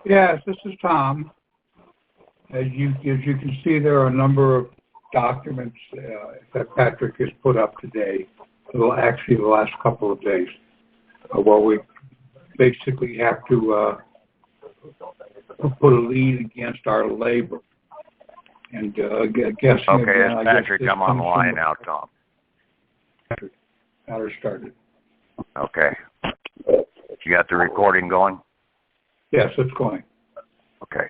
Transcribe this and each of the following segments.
Yes, this is Tom. As you can see, there are a number of documents that Patrick has put up today, well, actually the last couple of days, where we basically have to put a lien against our labor. And guessing okay, again, it's Patrick. I'm on the line now, Tom. Patrick, matter started. Okay. You got the recording going? Yes, it's going. Okay.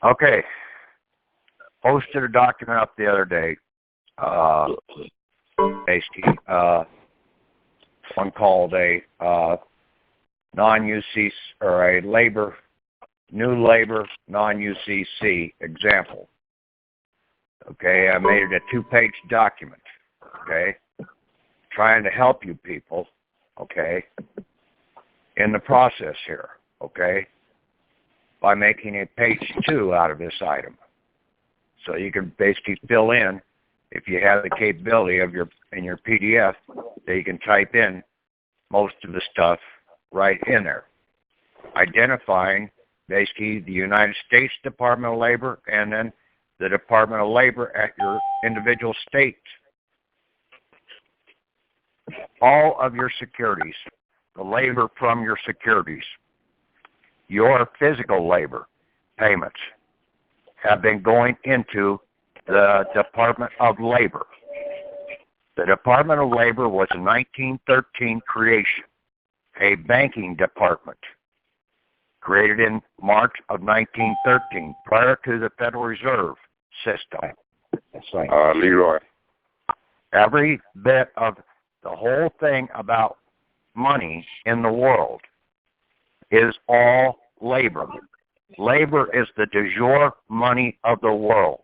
Okay. Posted a document up the other day. Basically, one called a non-UCC or a new labor non-UCC example. Okay, I made it a 2-page document. Okay, trying to help you people. Okay, in the process here. Okay, by making a page 2 out of this item, so you can basically fill in, if you have the capability of in your PDF, that you can type in most of the stuff right in there, identifying basically the United States Department of Labor and then the Department of Labor at your individual state. All of your securities, the labor from your securities, your physical labor payments have been going into the Department of Labor. The Department of Labor was a 1913 creation, a banking department created in March of 1913, prior to the Federal Reserve System. That's right. Leroy. Every bit of the whole thing about money in the world is all labor. Labor is the de jure money of the world.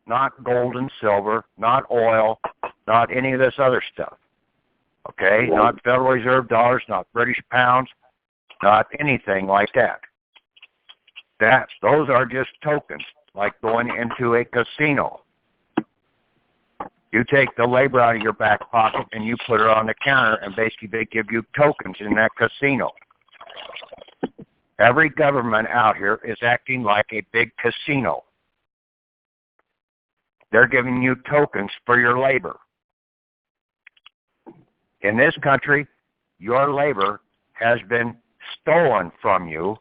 Not gold and silver, not oil, not any of this other stuff. Okay? Not Federal Reserve dollars, not British pounds, not anything like that. Those are just tokens, like going into a casino. You take the labor out of your back pocket and you put it on the counter, and basically they give you tokens in that casino. Every government out here is acting like a big casino. They're giving you tokens for your labor. In this country, your labor has been stolen from you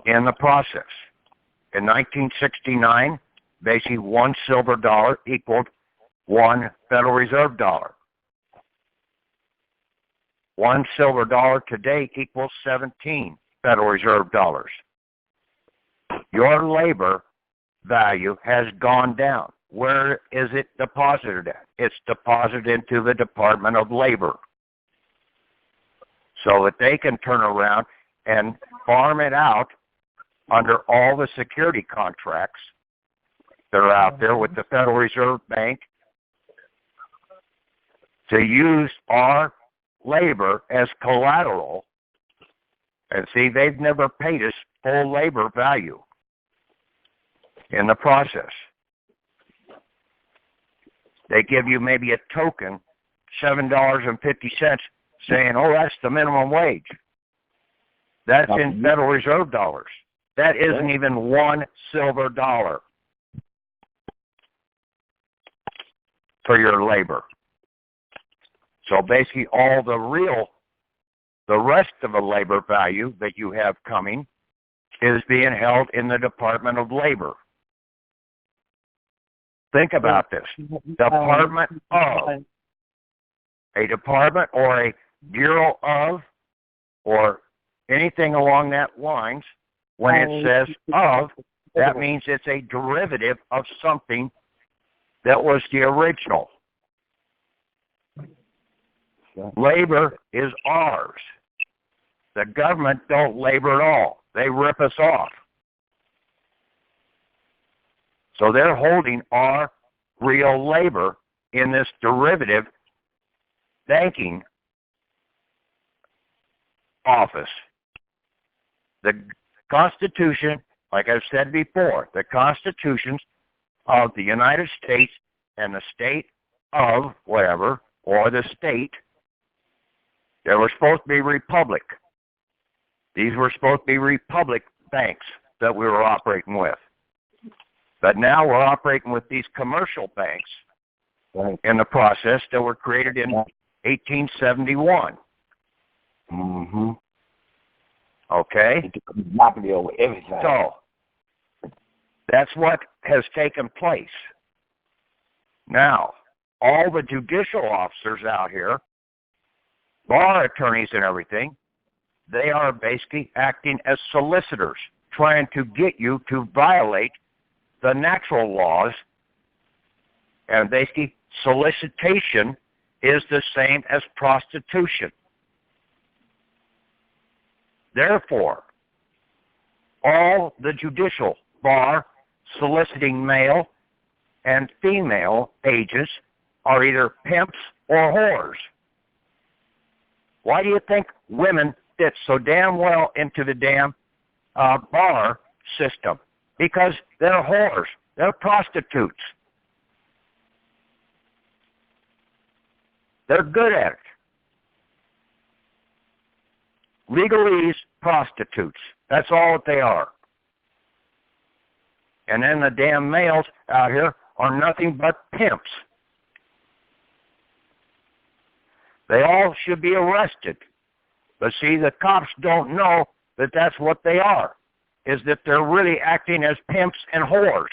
in the process. In 1969, basically $1 silver dollar equaled $1 Federal Reserve dollar. $1 silver dollar today equals 17 Federal Reserve dollars. Your labor value has gone down. Where is it deposited at? It's deposited into the Department of Labor, so that they can turn around and farm it out under all the security contracts that are out there with the Federal Reserve Bank to use our labor as collateral. And see, they've never paid us full labor value in the process. They give you maybe a token, $7.50, saying, oh, that's the minimum wage. That's in Federal Reserve dollars. That isn't even $1 silver dollar for your labor. So basically all the rest of the labor value that you have coming is being held in the Department of Labor. Think about this. Department of. A department or a bureau of, or anything along that lines, when it says of, that means it's a derivative of something that was the original. Labor is ours. The government don't labor at all. They rip us off. So they're holding our real labor in this derivative banking office. The Constitution, like I've said before, the constitutions of the United States and the state of whatever, or the state, they were supposed to be republic. These were supposed to be republic banks that we were operating with. But now we're operating with these commercial banks in the process that were created in 1871. Mm-hmm. Okay? Monopoly over everything. So, that's what has taken place. Now, all the judicial officers out here, bar attorneys and everything, they are basically acting as solicitors, trying to get you to violate the natural laws. And basically, solicitation is the same as prostitution. Therefore, all the judicial bar soliciting male and female agents are either pimps or whores. Why do you think women fit so damn well into the damn bar system? Because they're whores. They're prostitutes. They're good at it. Legalese prostitutes. That's all that they are. And then the damn males out here are nothing but pimps. They all should be arrested. But see, the cops don't know that that's what they are, is that they're really acting as pimps and whores.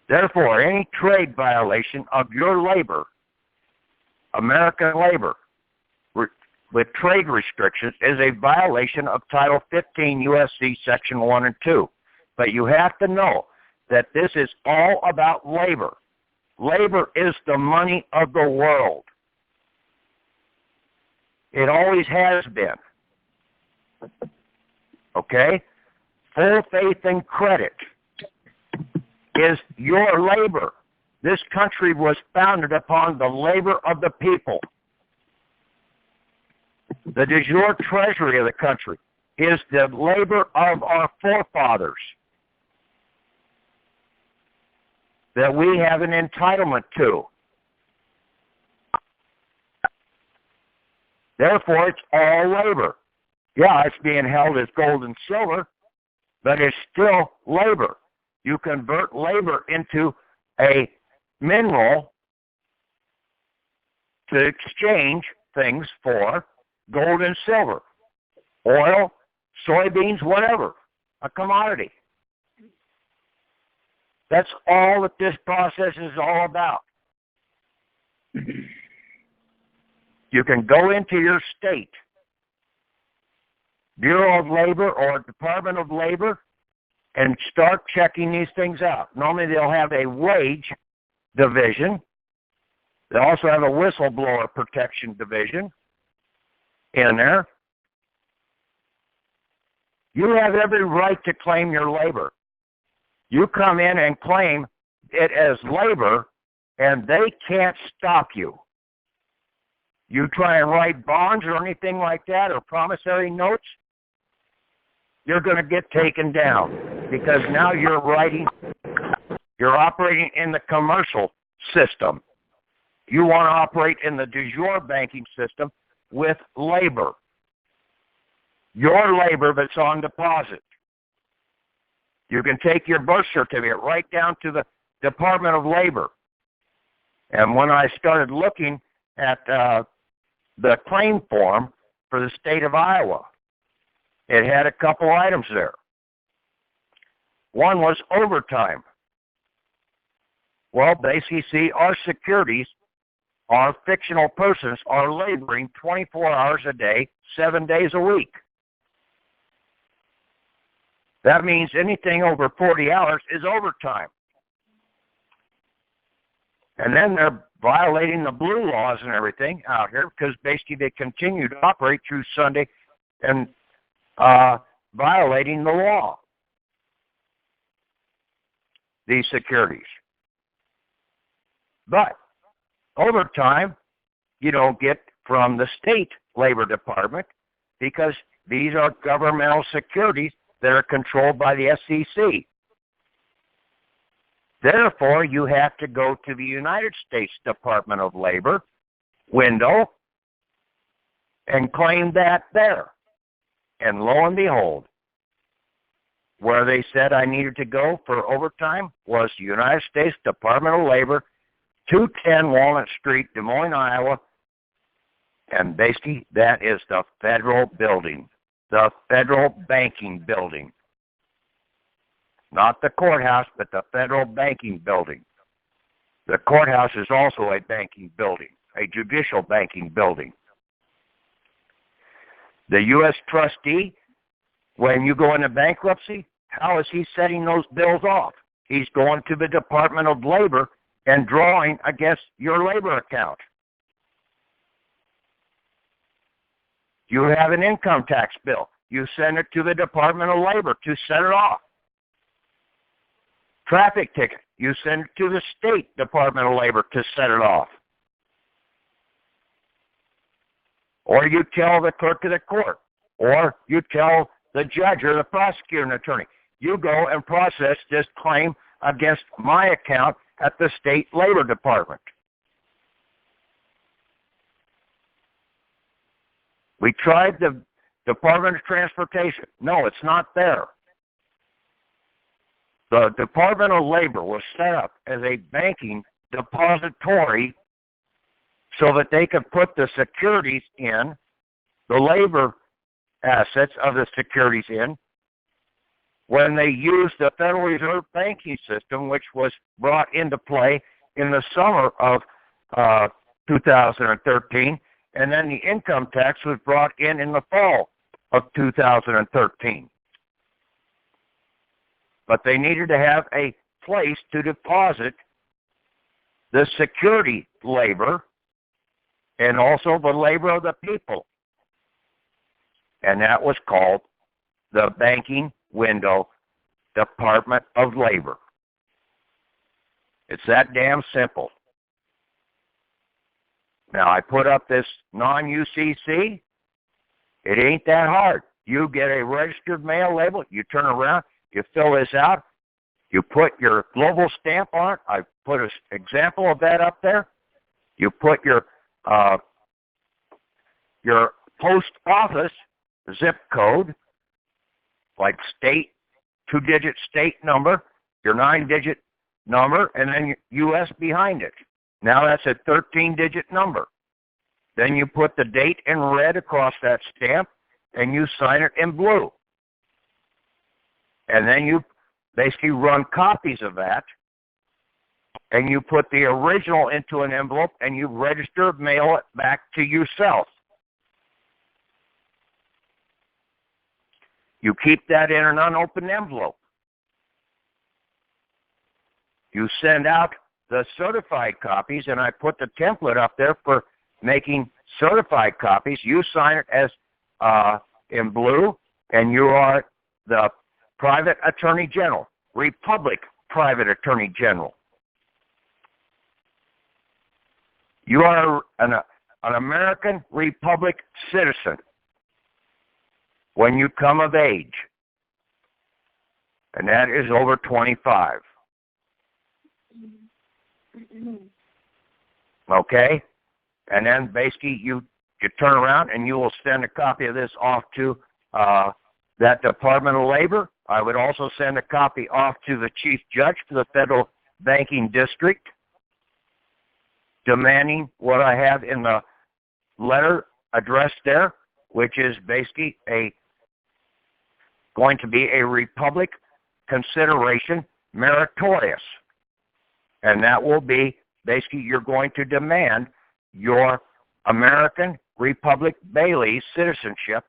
Therefore, any trade violation of your labor, American labor, with trade restrictions is a violation of Title 15 U.S.C. Section 1 and 2. But you have to know that this is all about labor. Labor is the money of the world. It always has been. Okay? Full faith and credit is your labor. This country was founded upon the labor of the people. The de jure treasury of the country is the labor of our forefathers that we have an entitlement to. Therefore, it's all labor. Yeah, it's being held as gold and silver, but it's still labor. You convert labor into a mineral to exchange things for gold and silver, oil, soybeans, whatever, a commodity. That's all that this process is all about. You can go into your state Bureau of Labor or Department of Labor and start checking these things out. Normally they'll have a wage division. They also have a whistleblower protection division in there. You have every right to claim your labor. You come in and claim it as labor, and they can't stop you. You try and write bonds or anything like that, or promissory notes, you're going to get taken down, because now you're operating in the commercial system. You want to operate in the de jure banking system with labor. Your labor that's on deposit. You can take your birth certificate right down to the Department of Labor. And when I started looking at the claim form for the state of Iowa, it had a couple items there. One was overtime. Well, basically, see, our securities, our fictional persons, are laboring 24 hours a day, 7 days a week. That means anything over 40 hours is overtime. And then they're violating the blue laws and everything out here, because basically they continue to operate through Sunday and violating the law, these securities. But overtime, you don't get from the state labor department, because these are governmental securities that are controlled by the SEC. Therefore, you have to go to the United States Department of Labor window and claimed that there. And lo and behold, where they said I needed to go for overtime was the United States Department of Labor, 210 Walnut Street, Des Moines, Iowa. And basically, that is the federal building, the federal banking building. Not the courthouse, but the federal banking building. The courthouse is also a banking building, a judicial banking building. The U.S. trustee, when you go into bankruptcy, how is he setting those bills off? He's going to the Department of Labor and drawing against your labor account. You have an income tax bill. You send it to the Department of Labor to set it off. Traffic ticket. You send it to the State Department of Labor to set it off. Or you tell the clerk of the court. Or you tell the judge or the prosecuting attorney. You go and process this claim against my account at the State Labor Department. We tried the Department of Transportation. No, it's not there. The Department of Labor was set up as a banking depository so that they could put the securities in, the labor assets of the securities in, when they used the Federal Reserve banking system, which was brought into play in the summer of 2013, and then the income tax was brought in the fall of 2013. But they needed to have a place to deposit the security labor and also the labor of the people. And that was called the Banking Window Department of Labor. It's that damn simple. Now, I put up this non-UCC. It ain't that hard. You get a registered mail label, you turn around, you fill this out, you put your global stamp on it. I put an example of that up there. You put your post office zip code, like state, 2-digit state number, your 9-digit number, and then U.S. behind it. Now that's a 13-digit number. Then you put the date in red across that stamp, and you sign it in blue. And then you basically run copies of that, and you put the original into an envelope, and you register, mail it back to yourself. You keep that in an unopened envelope. You send out the certified copies, and I put the template up there for making certified copies. You sign it as in blue, and you are the Private Attorney General, Republic Private Attorney General. You are an American Republic citizen when you come of age, and that is over 25. Okay? And then basically you turn around and you will send a copy of this off to that Department of Labor. I would also send a copy off to the Chief Judge for the Federal Banking District, demanding what I have in the letter addressed there, which is basically going to be a Republic consideration meritorious. And that will be basically you're going to demand your American Republic Bailey citizenship,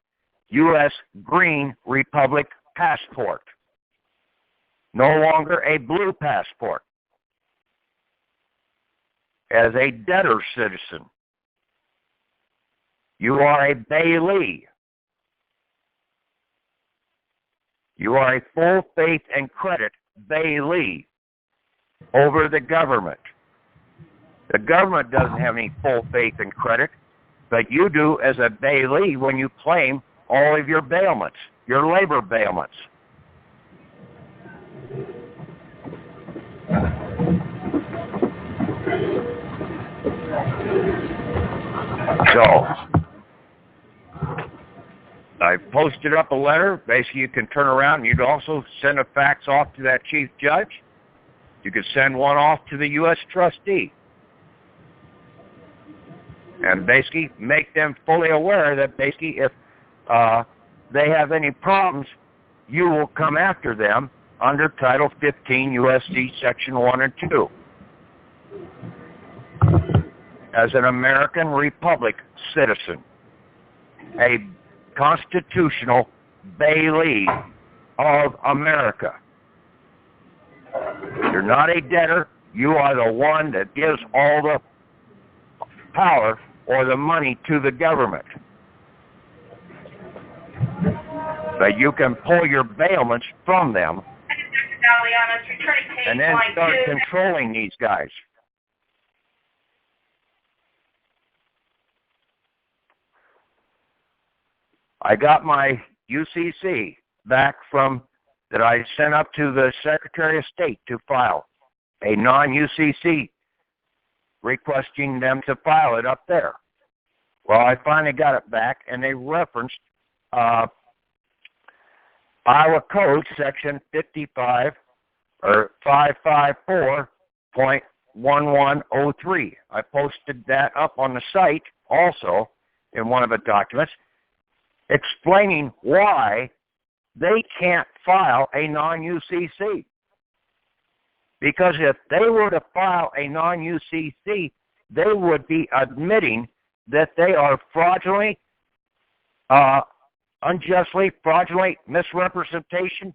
U.S. Green Republic passport. No longer a blue passport. As a debtor citizen, you are a Bailey. You are a full faith and credit Bailey over the government. The government doesn't have any full faith and credit, but you do as a Bailey when you claim all of your bailments, your labor bailments. So, I posted up a letter. Basically, you can turn around and you'd also send a fax off to that chief judge. You could send one off to the U.S. trustee. And basically make them fully aware that basically if they have any problems, you will come after them under Title 15 U.S.C. Section 1 and 2. As an American Republic citizen, a constitutional bailee of America. You're not a debtor. You are the one that gives all the power or the money to the government. But you can pull your bailments from them and then start controlling these guys. I got my UCC back from that I sent up to the Secretary of State to file a non-UCC requesting them to file it up there. Well, I finally got it back, and they referenced Iowa Code Section 55 or 554.1103. I posted that up on the site also in one of the documents, explaining why they can't file a non-UCC. Because if they were to file a non-UCC, they would be admitting that they are fraudulently, unjustly, fraudulent misrepresentation,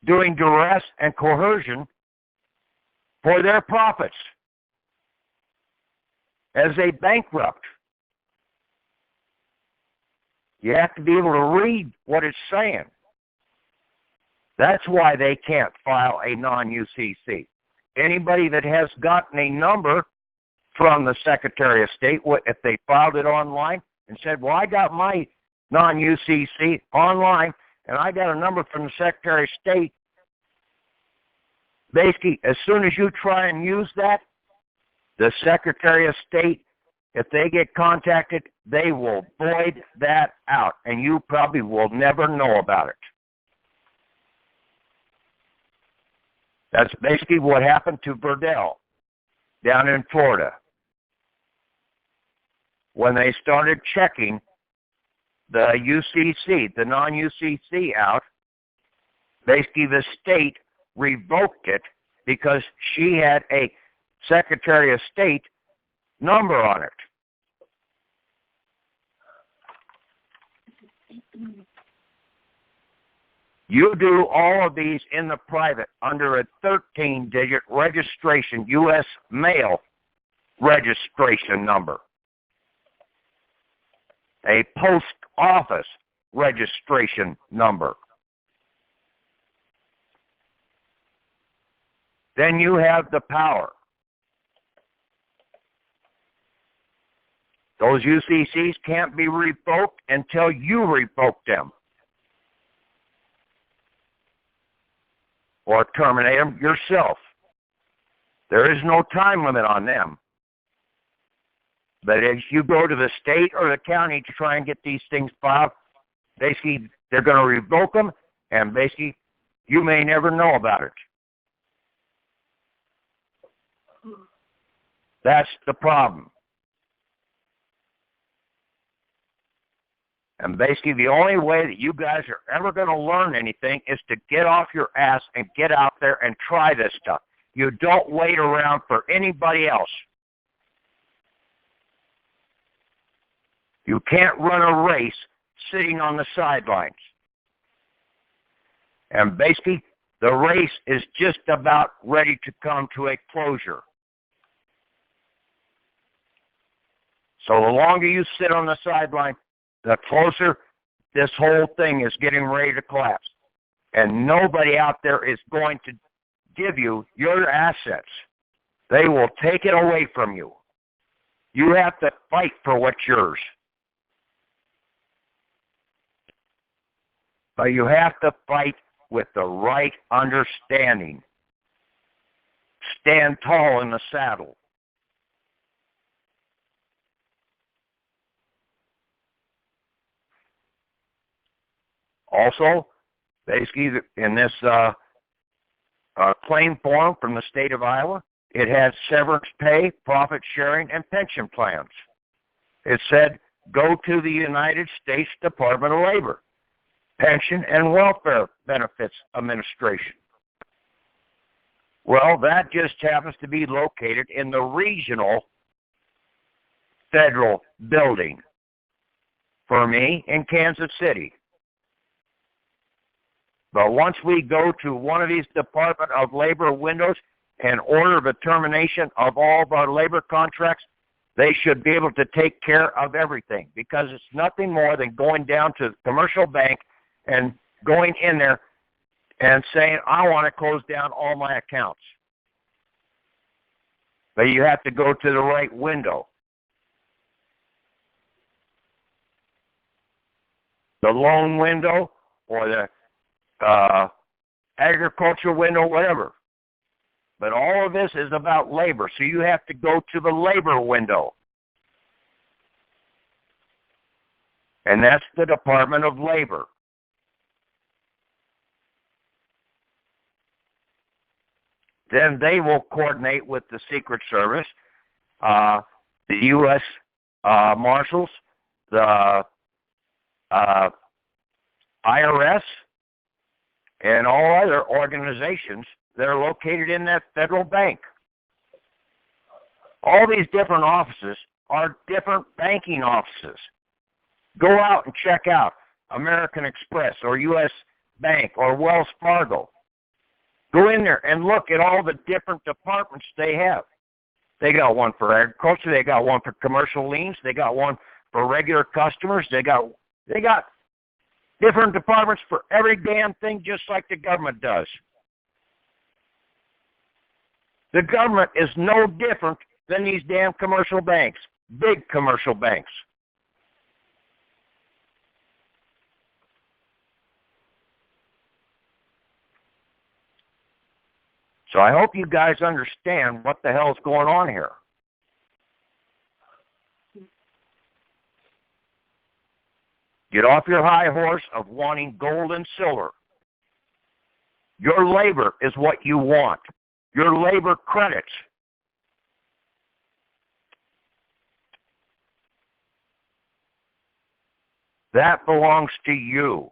doing duress and coercion for their profits as a bankrupt. You have to be able to read what it's saying. That's why they can't file a non-UCC. Anybody that has gotten a number from the Secretary of State, if they filed it online and said, well, I got my non-UCC online and I got a number from the Secretary of State, basically, as soon as you try and use that, the Secretary of State, if they get contacted, they will void that out, and you probably will never know about it. That's basically what happened to Verdell down in Florida. When they started checking the UCC, the non-UCC out, basically the state revoked it because she had a Secretary of State number on it. You do all of these in the private under a 13-digit registration, U.S. mail registration number, a post office registration number. Then you have the power. Those UCCs can't be revoked until you revoke them or terminate them yourself. There is no time limit on them. But as you go to the state or the county to try and get these things filed, basically they're going to revoke them, and basically you may never know about it. That's the problem. And basically the only way that you guys are ever going to learn anything is to get off your ass and get out there and try this stuff. You don't wait around for anybody else. You can't run a race sitting on the sidelines. And basically the race is just about ready to come to a closure. So the longer you sit on the sideline, the closer this whole thing is getting ready to collapse. And nobody out there is going to give you your assets. They will take it away from you. You have to fight for what's yours. But you have to fight with the right understanding. Stand tall in the saddle. Also, basically, in this claim form from the state of Iowa, it had severance pay, profit sharing, and pension plans. It said, go to the United States Department of Labor, Pension and Welfare Benefits Administration. Well, that just happens to be located in the regional federal building for me in Kansas City. But once we go to one of these Department of Labor windows and order the termination of all of our labor contracts, they should be able to take care of everything, because it's nothing more than going down to the commercial bank and going in there and saying, I want to close down all my accounts. But you have to go to the right window. The loan window or the agriculture window, whatever. But all of this is about labor, so you have to go to the labor window. And that's the Department of Labor. Then they will coordinate with the Secret Service, the U.S. Marshals, the IRS, and all other organizations that are located in that federal bank. All these different offices are different banking offices. Go out and check out American Express or U.S. Bank or Wells Fargo. Go in there and look at all the different departments they have. They got one for agriculture. They got one for commercial liens. They got one for regular customers. They got different departments for every damn thing, just like the government does. The government is no different than these damn commercial banks, big commercial banks. So I hope you guys understand what the hell's going on here. Get off your high horse of wanting gold and silver. Your labor is what you want. Your labor credits. That belongs to you.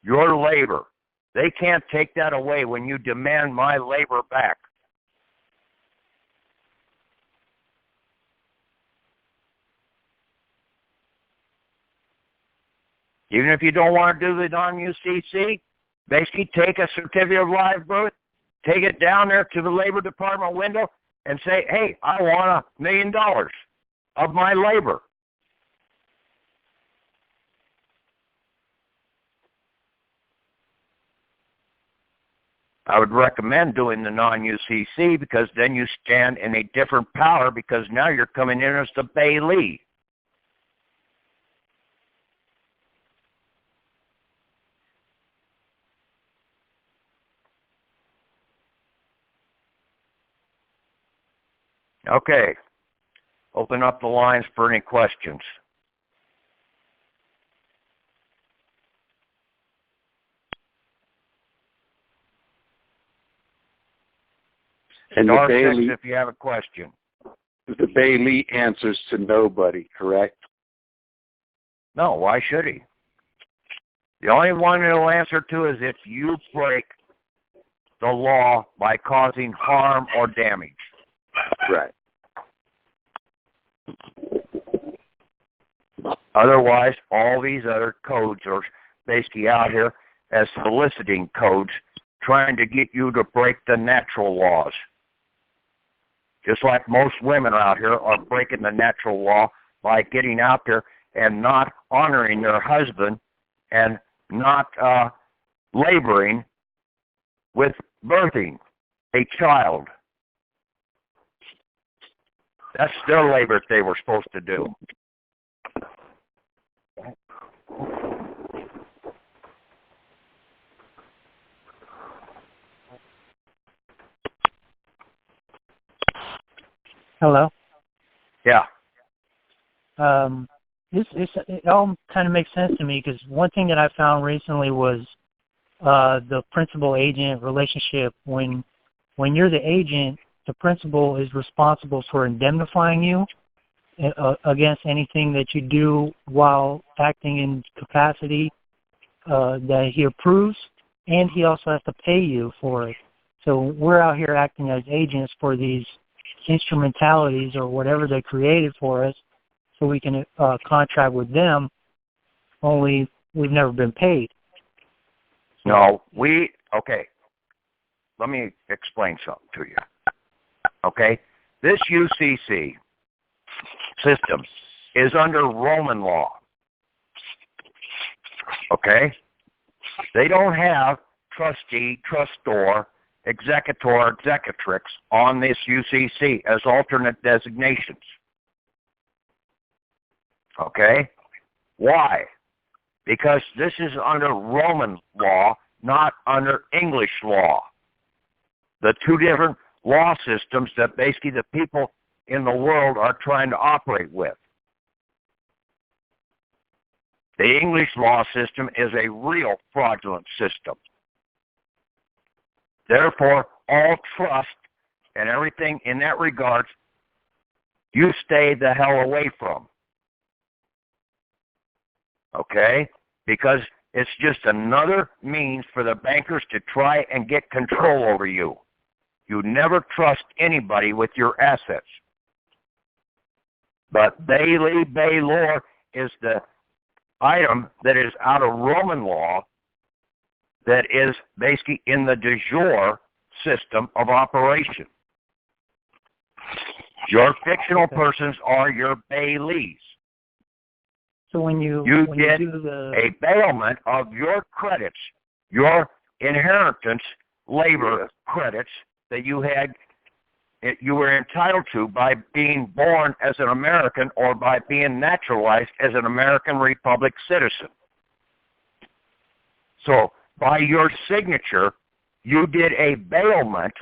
Your labor. They can't take that away when you demand my labor back. Even if you don't want to do the non-UCC, basically take a certificate of live birth, take it down there to the Labor Department window and say, hey, I want $1 million of my labor. I would recommend doing the non-UCC, because then you stand in a different power, because now you're coming in as the Bailey. Okay. Open up the lines for any questions. And Star the Bailey, six if you have a question. the Bailey answers to nobody, correct? No, why should he? The only one he'll answer to is if you break the law by causing harm or damage. Right. Otherwise, all these other codes are basically out here as soliciting codes, trying to get you to break the natural laws. Just like most women out here are breaking the natural law by getting out there and not honoring their husband and not laboring with birthing a child. That's their labor they were supposed to do. Hello. Yeah. it all kind of makes sense to me, because one thing that I found recently was the principal-agent relationship. When you're the agent, the principal is responsible for indemnifying you against anything that you do while acting in capacity that he approves, and he also has to pay you for it. So we're out here acting as agents for these instrumentalities or whatever they created for us, so we can contract with them, only we've never been paid. No, okay. Let me explain something to you. Okay? This UCC system is under Roman law. Okay? They don't have trustee, trustor, executor, executrix on this UCC as alternate designations. Okay? Why? Because this is under Roman law, not under English law. The two different law systems that basically the people in the world are trying to operate with. The English law system is a real fraudulent system. Therefore, all trust and everything in that regard, you stay the hell away from. Okay? Because it's just another means for the bankers to try and get control over you. You never trust anybody with your assets. But Bailey-Baylor is the item that is out of Roman law that is basically in the de jure system of operation. Your fictional persons are your bailees. So when you get do the a bailment of your credits, your inheritance labor credits that you were entitled to by being born as an American or by being naturalized as an American Republic citizen. So by your signature, you did a bailment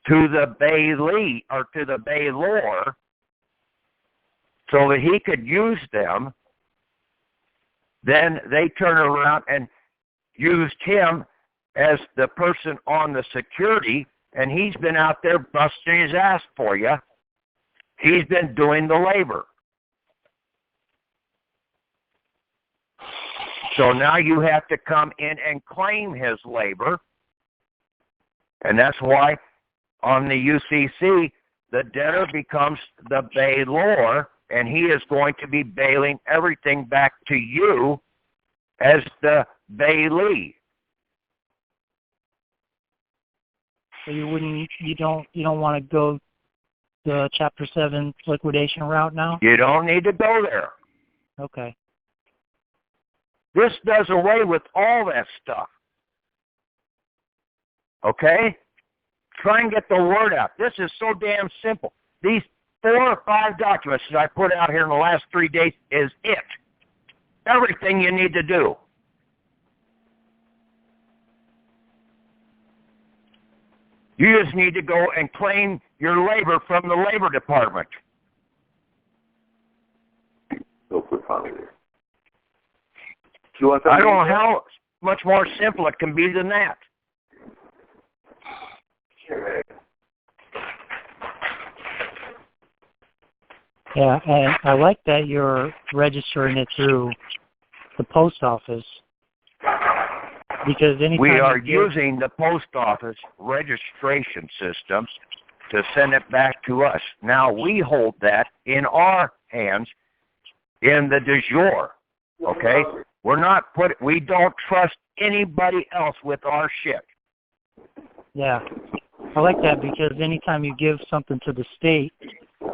to the bailee or to the bailor so that he could use them. Then they turn around and used him as the person on the security, and he's been out there busting his ass for you. He's been doing the labor. So now you have to come in and claim his labor, and that's why on the UCC, the debtor becomes the bailor, and he is going to be bailing everything back to you as the bailee. So you don't want to go the Chapter 7 liquidation route now? You don't need to go there. Okay. This does away with all that stuff. Okay? Try and get the word out. This is so damn simple. These 4 or 5 documents that I put out here in the last 3 days is it. Everything you need to do. You just need to go and claim your labor from the Labor Department. I don't know how much more simple it can be than that. Yeah, and I like that you're registering it through the post office, because anytime we are using the post office registration systems to send it back to us. Now we hold that in our hands in the de jure. Okay? We don't trust anybody else with our shit. Yeah. I like that, because anytime you give something to the state,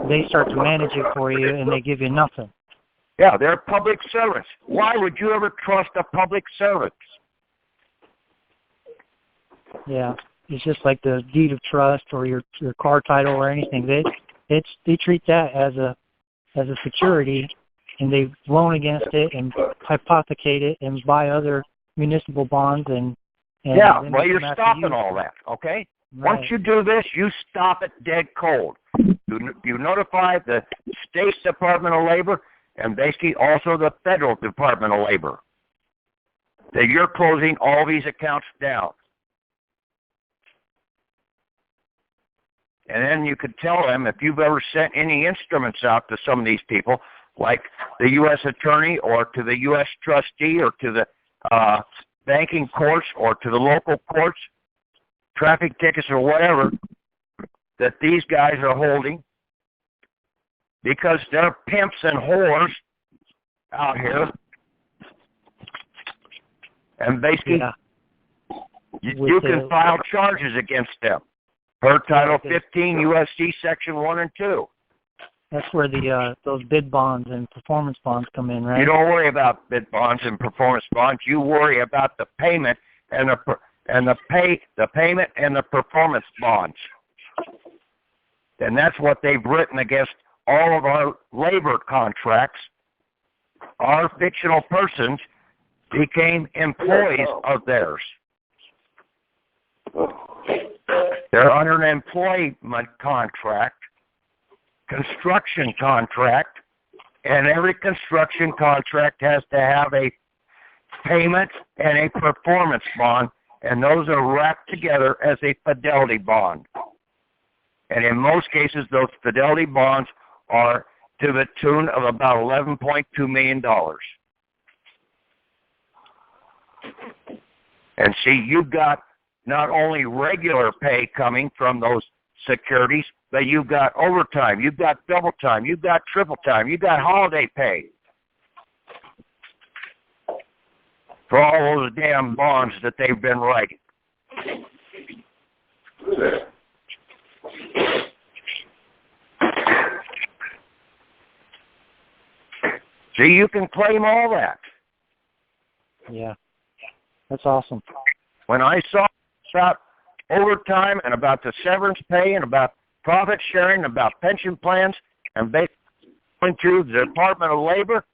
they start to manage it for you and they give you nothing. Yeah, they're public servants. Why would you ever trust a public servant? Yeah. It's just like the deed of trust or your car title or anything. They treat that as a security, and they loan against it and hypothecate it and buy other municipal bonds and yeah, well, you're stopping all that, okay? Right. Once you do this, you stop it dead cold. You notify the State Department of Labor, and basically also the Federal Department of Labor, that you're closing all these accounts down. And then you could tell them if you've ever sent any instruments out to some of these people, like the U.S. attorney or to the U.S. trustee or to the banking courts or to the local courts, traffic tickets or whatever, that these guys are holding, because they're pimps and whores out here. And basically, you can file charges against them per Title 15 U.S.C. Section 1 and 2. That's where the those bid bonds and performance bonds come in, right? You don't worry about bid bonds and performance bonds. You worry about the payment and the payment and the performance bonds. And that's what they've written against all of our labor contracts. Our fictional persons became employees of theirs. They're under an employment contract, construction contract, and every construction contract has to have a payment and a performance bond, and those are wrapped together as a fidelity bond. And in most cases, those fidelity bonds are to the tune of about $11.2 million. And see, you've got not only regular pay coming from those securities, but you've got overtime, you've got double time, you've got triple time, you've got holiday pay for all those damn bonds that they've been writing. See, you can claim all that. Yeah, that's awesome. When I saw about overtime and about the severance pay and about profit sharing, about pension plans, and basically going through the Department of Labor,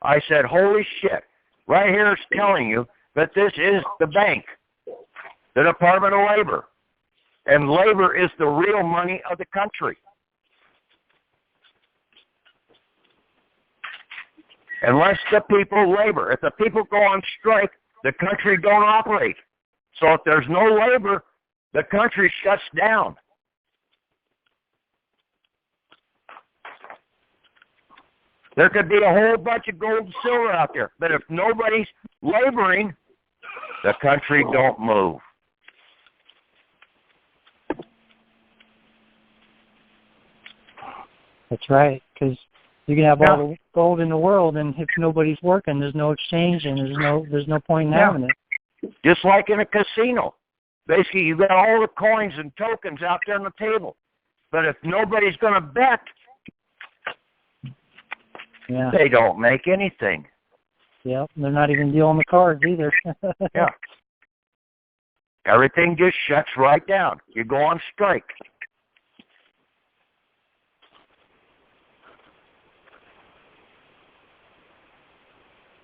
I said, holy shit, right here it's telling you that this is the bank, the Department of Labor. And labor is the real money of the country. Unless the people labor. If the people go on strike, the country don't operate. So if there's no labor, the country shuts down. There could be a whole bunch of gold and silver out there, but if nobody's laboring, the country don't move. That's right, because you can have all the gold in the world, and if nobody's working, there's no exchange, and there's no point in having it. Just like in a casino. Basically, you got all the coins and tokens out there on the table. But if nobody's going to bet, they don't make anything. Yeah, they're not even dealing the cards either. Yeah. Everything just shuts right down. You go on strike.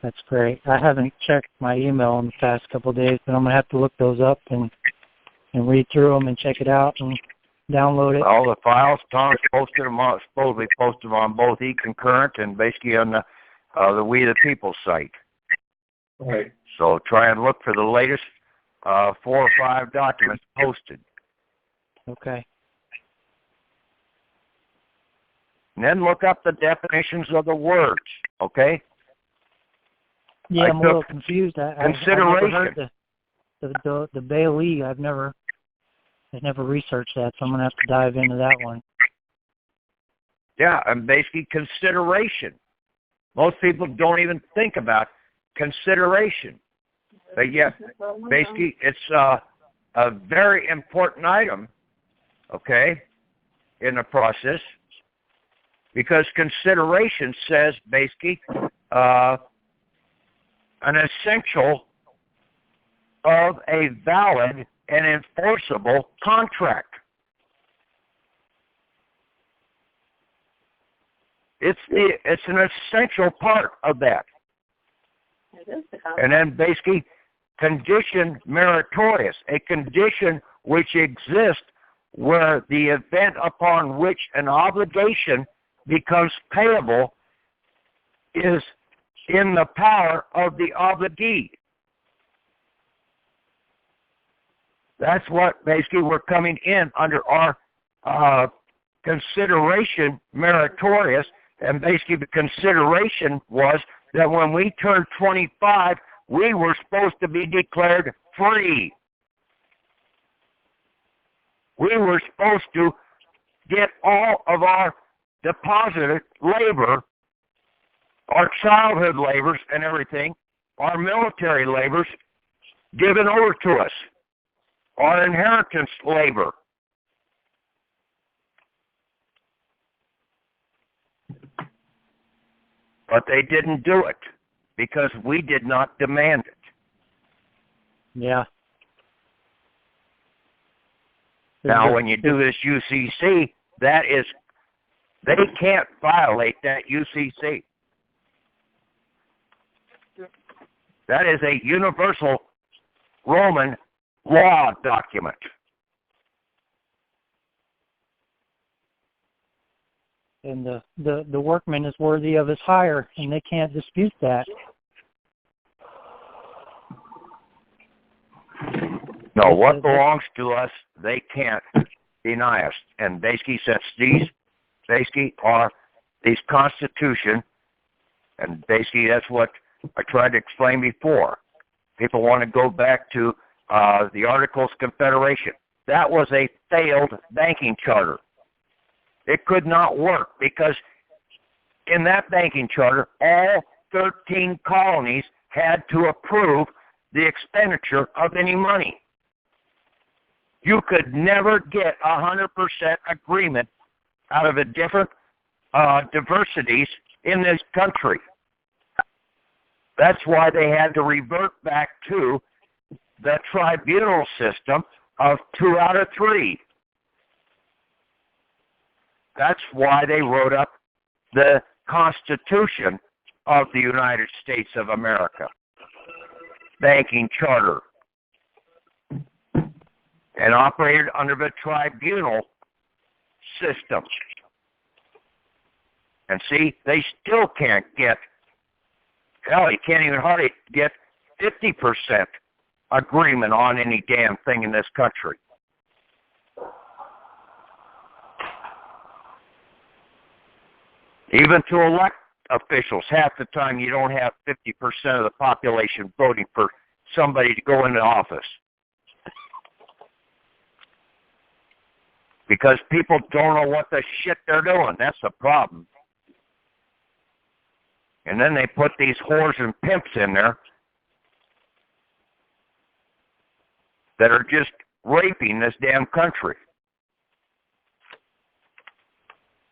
That's great. I haven't checked my email in the past couple of days, but I'm going to have to look those up and read through them and check it out and download it. All the files, Tom's supposedly posted them on both eConcurrent and basically on the We the People site. Right. So try and look for the latest 4 or 5 documents posted. Okay. And then look up the definitions of the words, okay? Yeah, I'm a little confused. Consideration. I've never heard the Bailey. I've never researched that, so I'm going to have to dive into that one. Yeah, and basically consideration. Most people don't even think about consideration. But yet, basically, it's a very important item, okay, in the process, because consideration says basically an essential of a valid and enforceable contract. It's an essential part of that. And then basically condition meritorious, a condition which exists where the event upon which an obligation becomes payable is in the power of the obligee. That's what basically we're coming in under our consideration meritorious, and basically the consideration was that when we turned 25, we were supposed to be declared free. We were supposed to get all of our deposited labor, our childhood labors and everything, our military labors given over to us, our inheritance labor. But they didn't do it because we did not demand it. Yeah. Now, when you do this UCC, that is, they can't violate that UCC. That is a universal Roman law document. And the workman is worthy of his hire, and they can't dispute that. No, what belongs to us, they can't deny us. And basically, since these basically are these Constitution, and basically that's what I tried to explain before. People want to go back to the Articles of Confederation. That was a failed banking charter. It could not work because in that banking charter, all 13 colonies had to approve the expenditure of any money. You could never get 100% agreement out of the different diversities in this country. That's why they had to revert back to the tribunal system of 2 out of 3. That's why they wrote up the Constitution of the United States of America, banking charter, and operated under the tribunal system. And see, they still can't get, hell, you can't even hardly get 50% agreement on any damn thing in this country. Even to elect officials, half the time you don't have 50% of the population voting for somebody to go into office. Because people don't know what the shit they're doing. That's the problem. And then they put these whores and pimps in there that are just raping this damn country.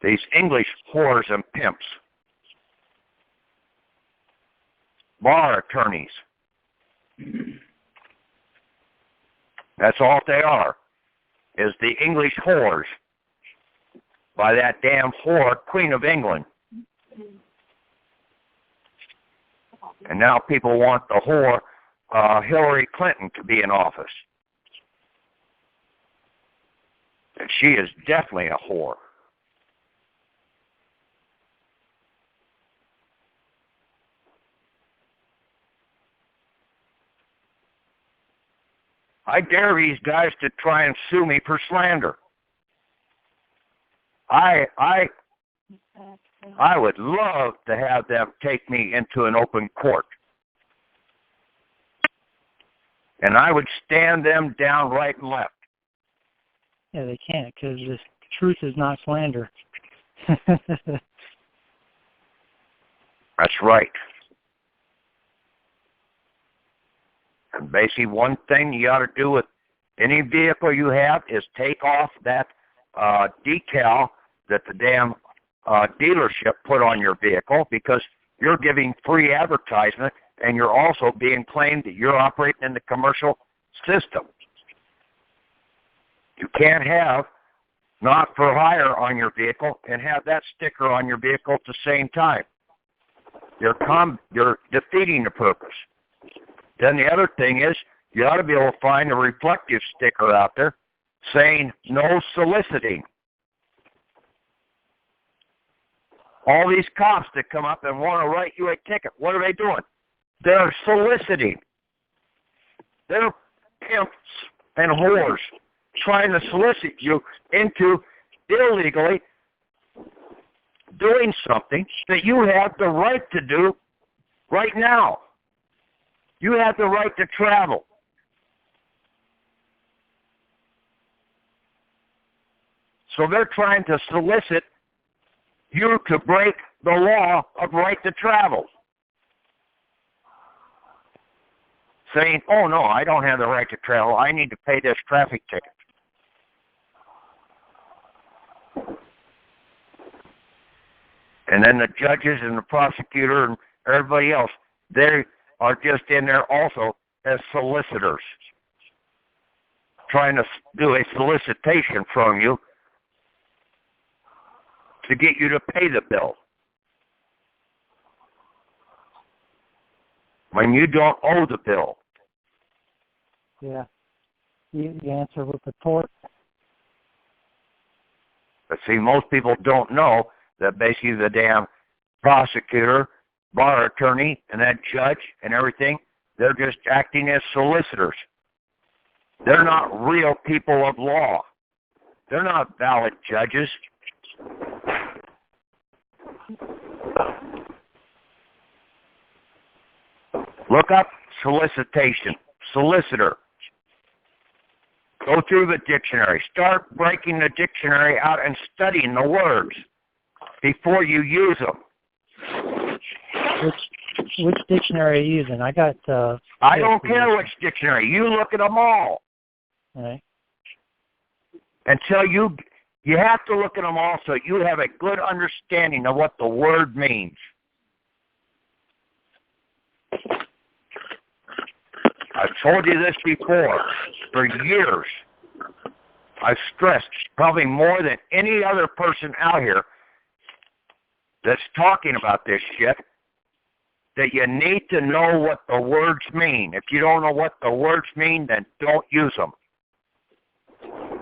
These English whores and pimps. Bar attorneys. That's all they are. Is the English whores by that damn whore, Queen of England. And now people want the whore Hillary Clinton to be in office. And she is definitely a whore. I dare these guys to try and sue me for slander. I would love to have them take me into an open court. And I would stand them down right and left. Yeah, they can't because the truth is not slander. That's right. And basically one thing you ought to do with any vehicle you have is take off that decal that the damn dealership put on your vehicle, because you're giving free advertisement and you're also being claimed that you're operating in the commercial system. You can't have not for hire on your vehicle and have that sticker on your vehicle at the same time. You're defeating the purpose. Then the other thing is, you ought to be able to find a reflective sticker out there saying no soliciting. All these cops that come up and want to write you a ticket, what are they doing? They're soliciting. They're pimps and whores trying to solicit you into illegally doing something that you have the right to do right now. You have the right to travel. So they're trying to solicit you to break the law of right to travel. Saying, oh no, I don't have the right to travel. I need to pay this traffic ticket. And then the judges and the prosecutor and everybody else, they are just in there also as solicitors, trying to do a solicitation from you to get you to pay the bill when you don't owe the bill. Yeah. You answer with the tort. But see, most people don't know that basically the damn prosecutor, bar attorney, and that judge and everything, they're just acting as solicitors. They're not real people of law. They're not valid judges. Look up solicitation, solicitor. Go through the dictionary. Start breaking the dictionary out and studying the words before you use them. Which dictionary are you using? I got. I don't care which dictionary. You look at them all. Right. Until you have to look at them all so you have a good understanding of what the word means. I've told you this before. For years, I've stressed, probably more than any other person out here that's talking about this shit, that you need to know what the words mean. If you don't know what the words mean, then don't use them,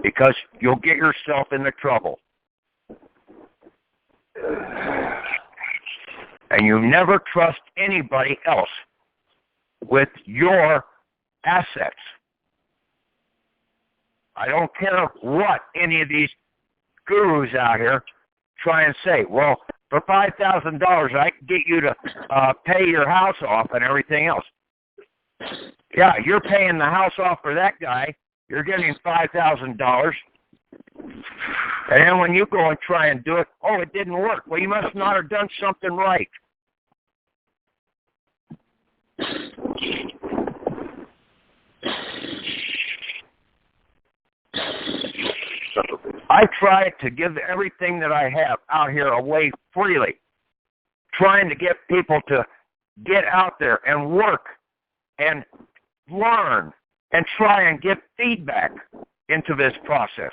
because you'll get yourself into trouble. And you never trust anybody else with your assets. I don't care what any of these gurus out here try and say. Well, for $5,000, I can get you to pay your house off and everything else. Yeah, you're paying the house off for that guy. You're getting $5,000. And then when you go and try and do it, oh, it didn't work. Well, you must not have done something right. I try to give everything that I have out here away freely, trying to get people to get out there and work and learn and try and get feedback into this process.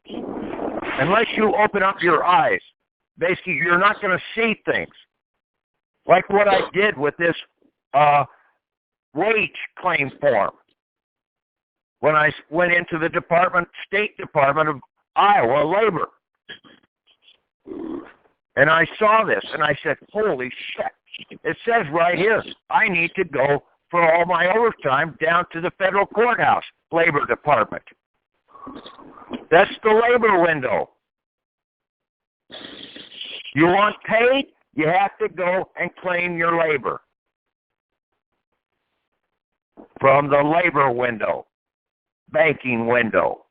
Unless you open up your eyes, basically you're not going to see things. Like what I did with this wage claim form. When I went into the State Department of Iowa Labor. And I saw this, and I said, holy shit. It says right here, I need to go for all my overtime down to the federal courthouse, Labor Department. That's the labor window. You want paid? You have to go and claim your labor from the labor window, banking window.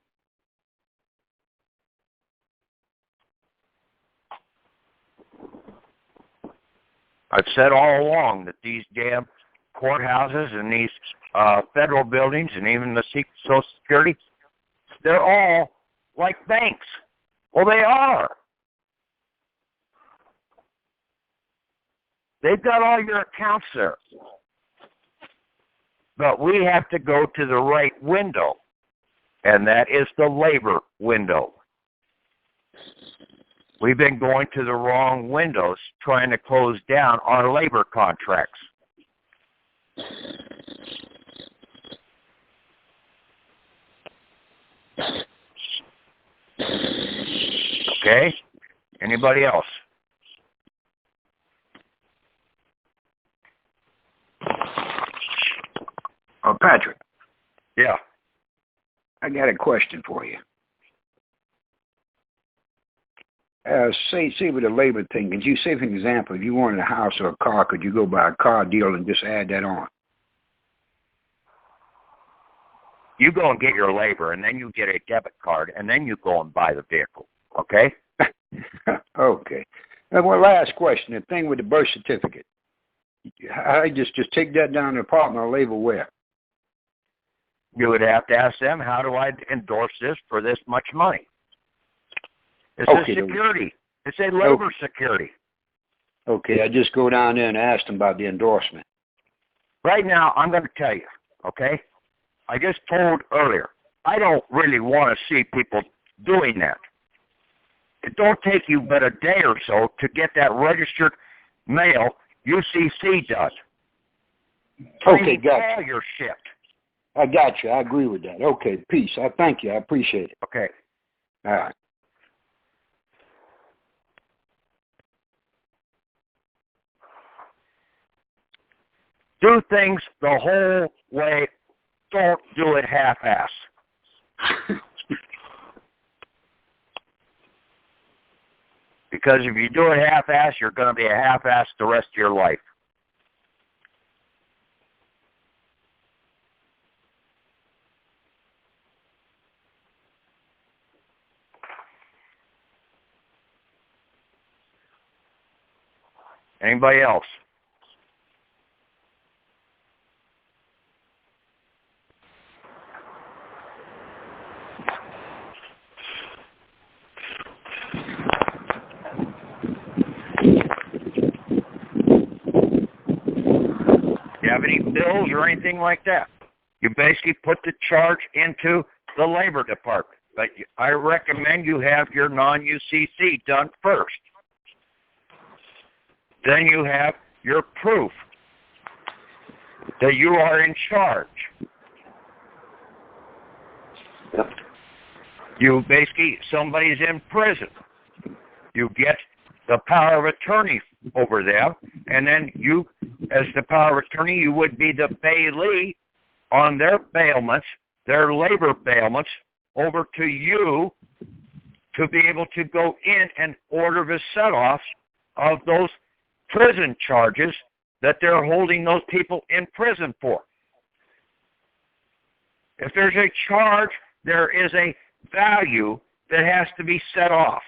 I've said all along that these damn courthouses and these federal buildings and even the Social Security, they're all like banks. Well, they are. They've got all your accounts there. But we have to go to the right window, and that is the labor window. We've been going to the wrong windows trying to close down our labor contracts. Okay? Anybody else? Patrick, Yeah. I got a question for you. Say with the labor thing, could you say, for example, if you wanted a house or a car, could you go buy a car deal and just add that on? You go and get your labor, and then you get a debit card, and then you go and buy the vehicle. Okay? Okay. And one last question, the thing with the birth certificate. I just take that down to the Department of Labor where? You would have to ask them, how do I endorse this for this much money? It's Okay, a security. It's a labor security. Okay, I just go down there and ask them about the endorsement. Right now, I'm going to tell you, okay? I just told earlier, I don't really want to see people doing that. It don't take you but a day or so to get that registered mail UCC done. Okay, gotcha. All your shit. I got you. I agree with that. Okay, peace. I thank you. I appreciate it. Okay. All right. Do things the whole way. Don't do it half-ass. Because if you do it half-ass, you're going to be a half-ass the rest of your life. Anybody else? You have any bills or anything like that? You basically put the charge into the Labor Department. But I recommend you have your non-UCC done first. Then you have your proof that you are in charge. Yep. You basically, somebody's in prison. You get the power of attorney over them, and then you, as the power of attorney, you would be the bailee on their bailments, their labor bailments, over to you to be able to go in and order the set-offs of those prison charges that they're holding those people in prison for. If there's a charge, there is a value that has to be set off.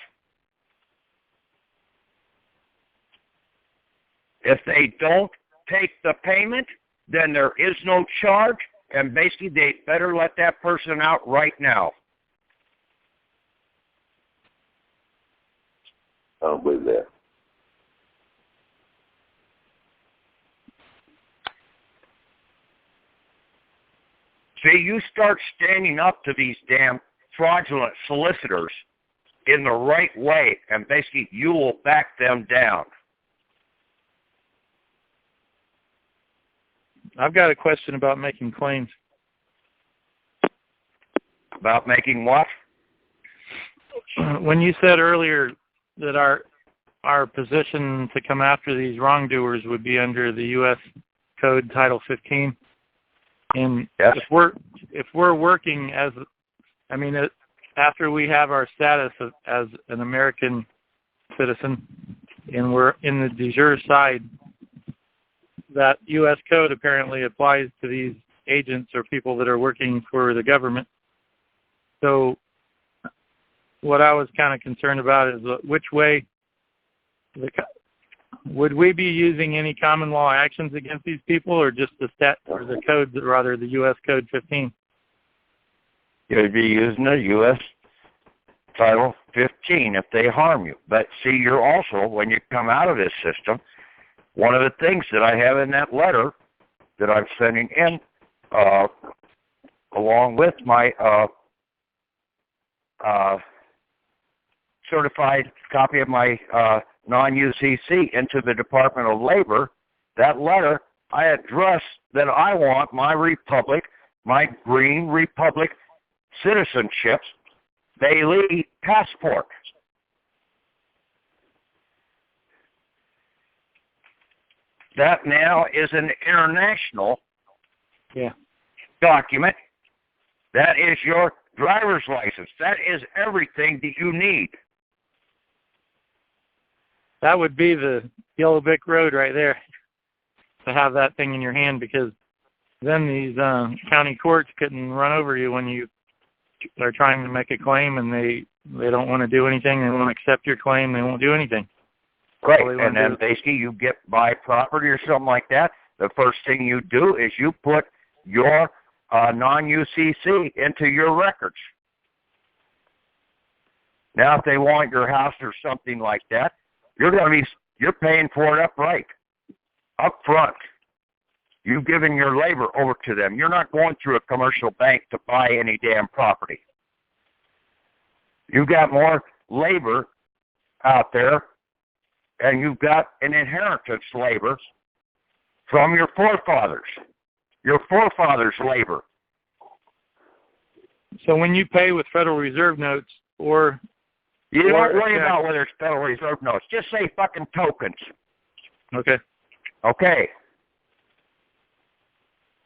If they don't take the payment, then there is no charge, and basically they better let that person out right now. I don't believe that. See, you start standing up to these damn fraudulent solicitors in the right way, and basically you will back them down. I've got a question about making claims. About making what? When you said earlier that our position to come after these wrongdoers would be under the U.S. Code Title 15, and yes. if we're working as, I mean, after we have our status as an American citizen, and we're in the de jure side, that U.S. code apparently applies to these agents or people that are working for the government. So what I was kind of concerned about is which way, would we be using any common law actions against these people, or just the code, rather the U.S. Code 15? You'd be using the U.S. Title 15 if they harm you. But see, you're also, when you come out of this system, one of the things that I have in that letter that I'm sending in, along with my certified copy of my non-UCC into the Department of Labor, that letter, I address that I want my republic, my green republic citizenships, Bailey passport. That now is an international document. That is your driver's license. That is everything that you need. That would be the yellow brick road right there, to have that thing in your hand, because then these county courts couldn't run over you when you are trying to make a claim, and they don't want to do anything. They won't accept your claim. They won't do anything. Right, and then basically you get buy property or something like that. The first thing you do is you put your non-UCC into your records. Now, if they want your house or something like that, you're paying for it up front. You've given your labor over to them. You're not going through a commercial bank to buy any damn property. You've got more labor out there, and you've got an inheritance labor from your forefathers labor. So when you pay with Federal Reserve notes or... You don't worry about whether it's Federal Reserve notes. Just say fucking tokens. Okay. Okay.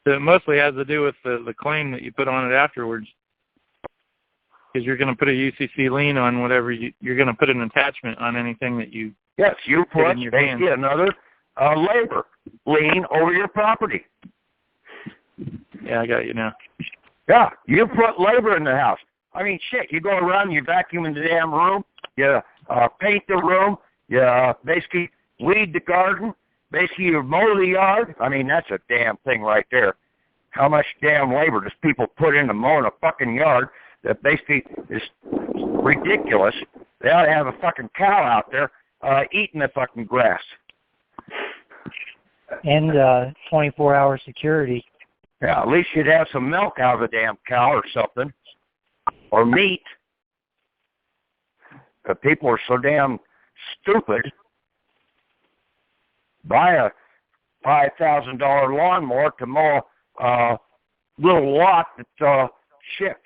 So it mostly has to do with the claim that you put on it afterwards. Because you're going to put a UCC lien on whatever you're going to put an attachment on anything that you... Yes, you put in your basically another labor lien over your property. Yeah, I got you now. Yeah, you put labor in the house. I mean, shit, you go around, you vacuum in the damn room, you paint the room, you basically weed the garden, basically you mow the yard. I mean, that's a damn thing right there. How much damn labor does people put into mowing a fucking yard that basically is ridiculous? They ought to have a fucking cow out there eating the fucking grass. And 24-hour security. Yeah, at least you'd have some milk out of the damn cow or something. Or meat. But people are so damn stupid. Buy a $5,000 lawnmower to mow a little lot that's shit.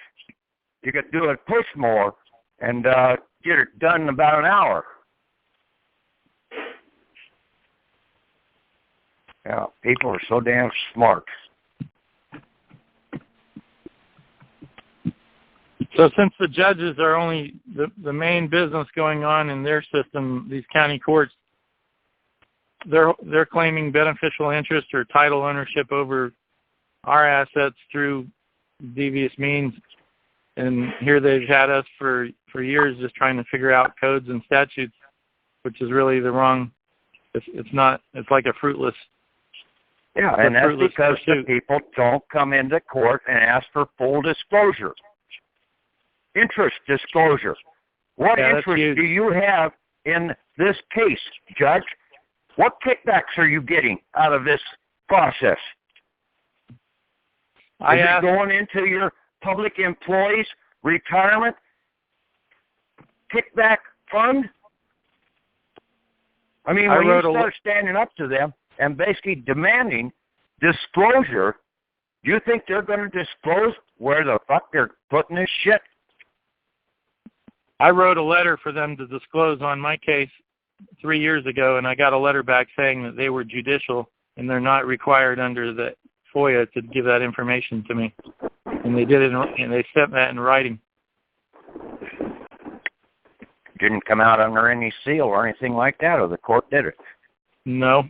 You could do a push mower and get it done in about an hour. Yeah, people are so damn smart. So since the judges are only the main business going on in their system, these county courts, they're claiming beneficial interest or title ownership over our assets through devious means. And here they've had us for years just trying to figure out codes and statutes, which is really the wrong, it's like a fruitless. Yeah, and that's because the people don't come into court and ask for full disclosure. Interest disclosure. What interest do you have in this case, Judge? What kickbacks are you getting out of this process? Is it going into your public employees' retirement kickback fund? I mean, when you start standing up to them and basically demanding disclosure, do you think they're going to disclose where the fuck they're putting this shit? I wrote a letter for them to disclose on my case 3 years ago, and I got a letter back saying that they were judicial and they're not required under the FOIA to give that information to me. And they did it, and they sent that in writing. Didn't come out under any seal or anything like that, or the court did it? No,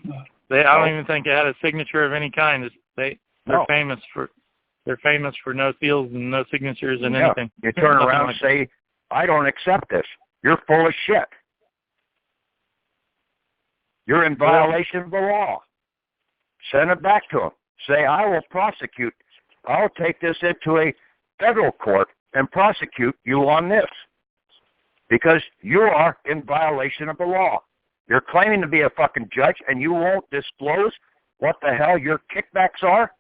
I don't even think it had a signature of any kind. They're famous for no seals and no signatures and anything. You turn around and say, I don't accept this. You're full of shit. You're in violation of the law. Send it back to them. Say, I will prosecute. I'll take this into a federal court and prosecute you on this. Because you are in violation of the law. You're claiming to be a fucking judge and you won't disclose what the hell your kickbacks are?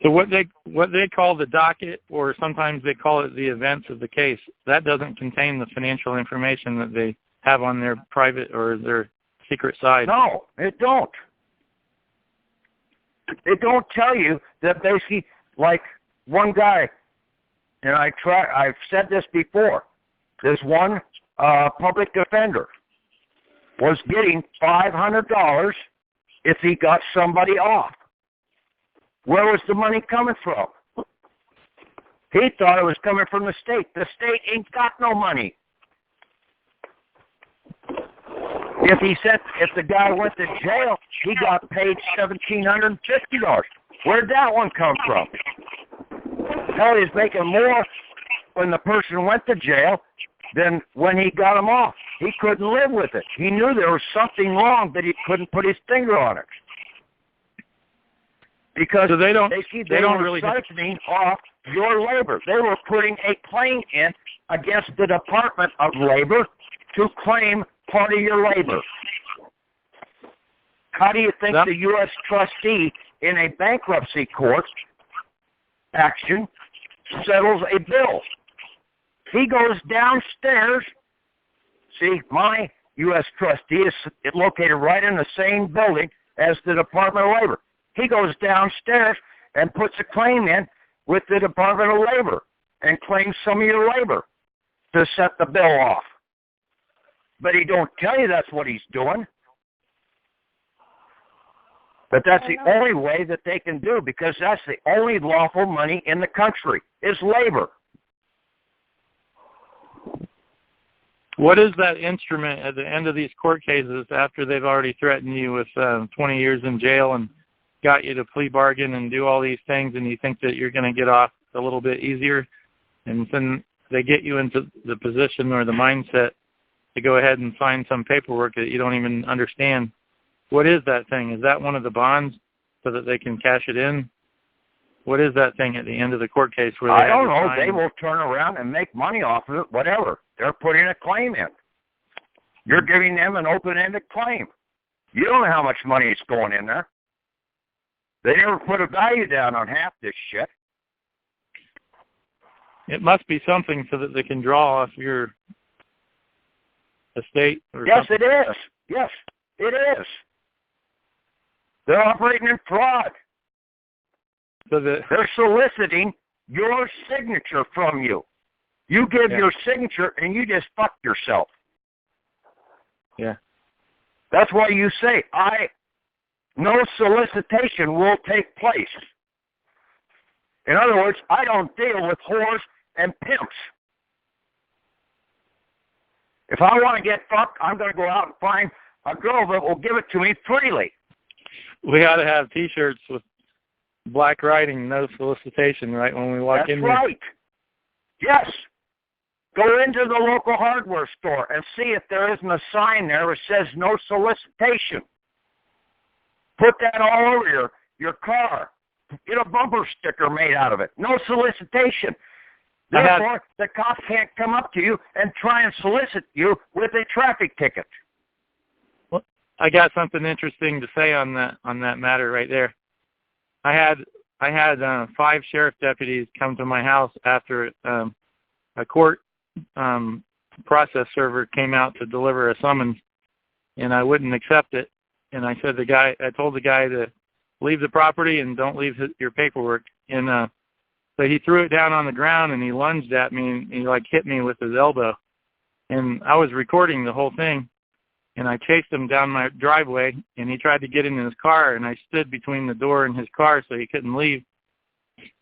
So what they call the docket, or sometimes they call it the events of the case, that doesn't contain the financial information that they have on their private or their secret side. No, it don't. It don't tell you that basically, like one guy, and I've said this before, this one public defender was getting $500 if he got somebody off. Where was the money coming from? He thought it was coming from the state. The state ain't got no money. If the guy went to jail, he got paid $1,750. Where'd that one come from? Hell, he's making more when the person went to jail than when he got him off. He couldn't live with it. He knew there was something wrong, but he couldn't put his finger on it. Because so they don't were really siphoning off your labor. They were putting a claim in against the Department of Labor to claim part of your labor. How do you think the U.S. trustee in a bankruptcy court action settles a bill? He goes downstairs. See, my U.S. trustee is located right in the same building as the Department of Labor. He goes downstairs and puts a claim in with the Department of Labor and claims some of your labor to set the bill off. But he don't tell you that's what he's doing. But that's the only way that they can do, because that's the only lawful money in the country is labor. What is that instrument at the end of these court cases after they've already threatened you with 20 years in jail and got you to plea bargain and do all these things, and you think that you're going to get off a little bit easier, and then they get you into the position or the mindset to go ahead and sign some paperwork that you don't even understand? What is that thing? Is that one of the bonds so that they can cash it in? What is that thing at the end of the court case where they I don't know. They will turn around and make money off of it, whatever. They're putting a claim in. You're giving them an open-ended claim. You don't know how much money is going in there. They never put a value down on half this shit. It must be something so that they can draw off your estate or Yes, something. it is. Yes, it is. They're operating in fraud. So that They're soliciting your signature from you. You give your signature and you just fuck yourself. Yeah. That's why you say, no solicitation will take place. In other words, I don't deal with whores and pimps. If I want to get fucked, I'm going to go out and find a girl that will give it to me freely. we ought to have T-shirts with black writing, no solicitation, right, when we walk in there. That's right. Yes. Go into the local hardware store and see if there isn't a sign there that says no solicitation. Put that all over your car. Get a bumper sticker made out of it. No solicitation. Therefore, the cop can't come up to you and try and solicit you with a traffic ticket. Well, I got something interesting to say on that matter right there. I had 5 sheriff deputies come to my house after a court process server came out to deliver a summons, and I wouldn't accept it. And I told the guy to leave the property and don't leave your paperwork. And so he threw it down on the ground and he lunged at me and he like hit me with his elbow. And I was recording the whole thing, and I chased him down my driveway, and he tried to get in his car, and I stood between the door and his car so he couldn't leave.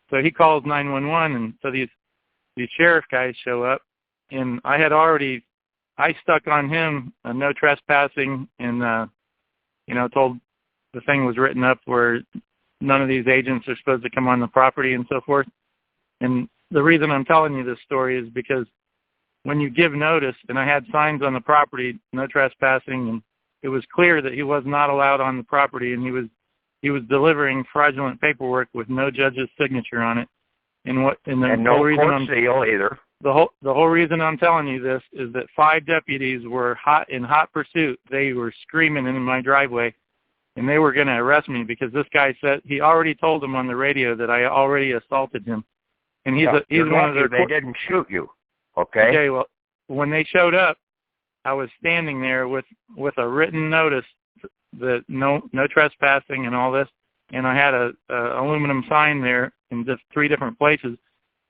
So he calls 911, and so these sheriff guys show up, and I stuck on him no trespassing, and told the thing was written up where none of these agents are supposed to come on the property and so forth. And the reason I'm telling you this story is because when you give notice, and I had signs on the property, no trespassing, and it was clear that he was not allowed on the property, and he was delivering fraudulent paperwork with no judge's signature on it. And no court seal either. The whole reason I'm telling you this is that 5 deputies were in hot pursuit. They were screaming in my driveway, and they were going to arrest me because this guy said he already told them on the radio that I already assaulted him. And he's one of their. They didn't shoot you. Okay. Okay. Well, when they showed up, I was standing there with a written notice that no trespassing and all this, and I had a aluminum sign there in just 3 different places,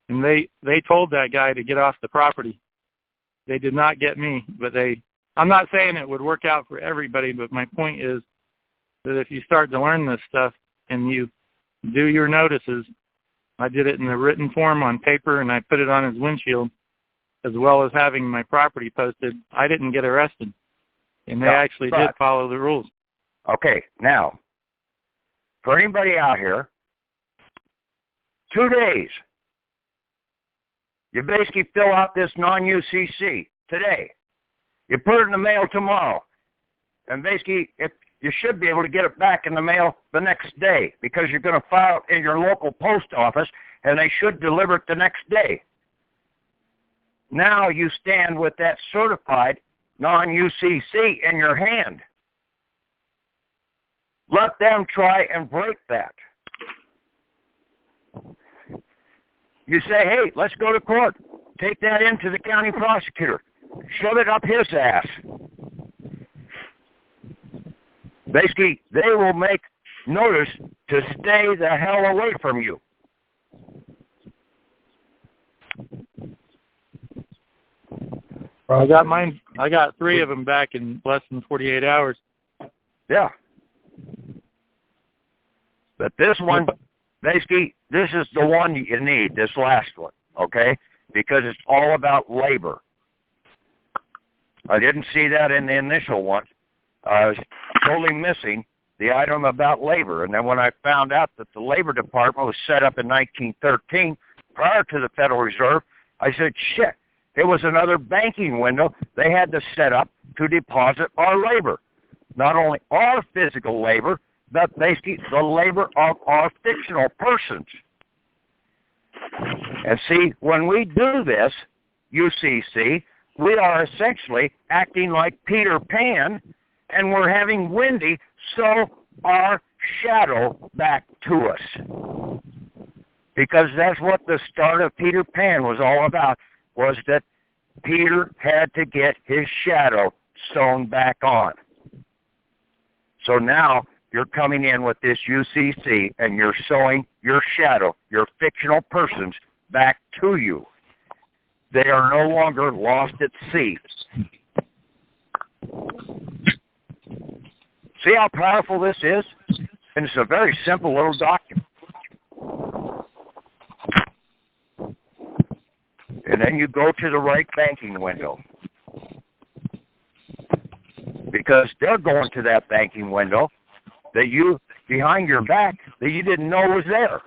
and they told that guy to get off the property. They did not get me, but I'm not saying it would work out for everybody, but my point is that if you start to learn this stuff and you do your notices. I did it in the written form on paper, and I put it on his windshield, as well as having my property posted. I didn't get arrested, and they actually did follow the rules. Okay, now, for anybody out here, 2 days. You basically fill out this non-UCC today. You put it in the mail tomorrow. And basically, you should be able to get it back in the mail the next day because you're going to file it in your local post office, and they should deliver it the next day. Now you stand with that certified non-UCC in your hand. Let them try and break that. You say, hey, let's go to court. Take that into the county prosecutor. Shove it up his ass. Basically, they will make notice to stay the hell away from you. I got mine. I got 3 of them back in less than 48 hours. Yeah. But this one, basically, this is the one you need, this last one, okay? Because it's all about labor. I didn't see that in the initial one. I was totally missing the item about labor. And then when I found out that the Labor Department was set up in 1913, prior to the Federal Reserve, I said, shit, it was another banking window they had to set up to deposit our labor. Not only our physical labor, but basically the labor of our fictional persons. And see, when we do this, UCC, we are essentially acting like Peter Pan, and we're having Wendy sew our shadow back to us. Because that's what the start of Peter Pan was all about, was that Peter had to get his shadow sewn back on. So now you're coming in with this UCC and you're sewing your shadow, your fictional persons, back to you. They are no longer lost at sea. See how powerful this is? And it's a very simple little document. And then you go to the right banking window. Because they're going to that banking window that you, behind your back, that you didn't know was there.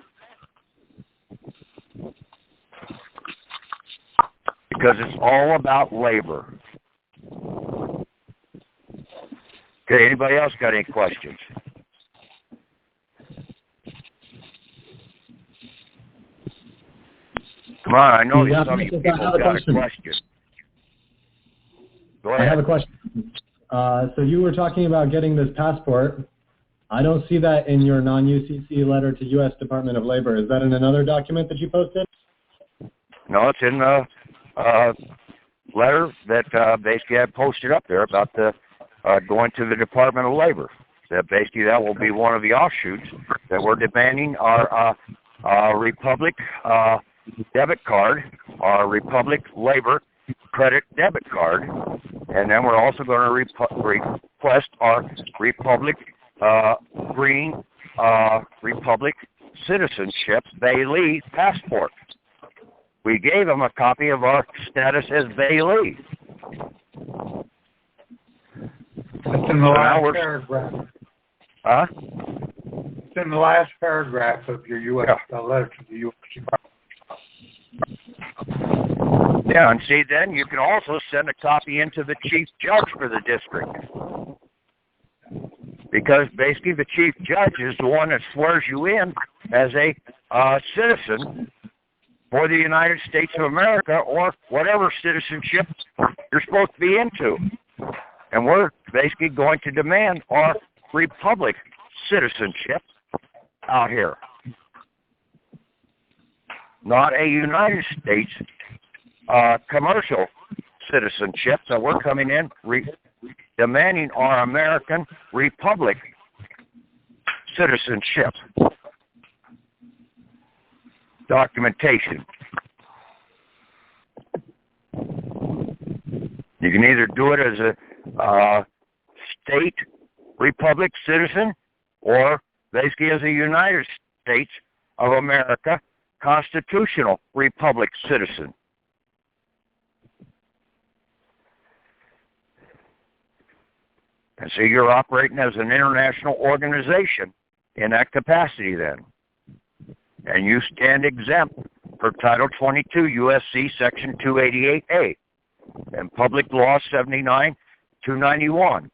Because it's all about labor. Okay, anybody else got any questions? Come on, I know some of you people got a question. Go ahead. I have a question. So you were talking about getting this passport. I don't see that in your non-UCC letter to U.S. Department of Labor. Is that in another document that you posted? No, it's in the letter that basically I posted up there about the going to the Department of Labor. That basically that will be one of the offshoots that we're demanding our Republic debit card, our Republic Labor credit debit card, and then we're also going to request our Republic Green Republic Citizenship Bailey passport. We gave them a copy of our status as Bailey. It's in the last paragraph. Huh? It's in the last paragraph of your U.S. Letter to the U.S. Yeah, and see, then you can also send a copy into the chief judge for the district. Because basically the chief judge is the one that swears you in as a citizen for the United States of America or whatever citizenship you're supposed to be into. And we're basically going to demand our Republic citizenship out here. Not a United States commercial citizenship. So we're coming in demanding our American Republic citizenship documentation. You can either do it as a state republic citizen or basically as a United States of America constitutional republic citizen. And so you're operating as an international organization in that capacity then. And you stand exempt per Title 22 U.S.C. Section 288A and Public Law 79-291.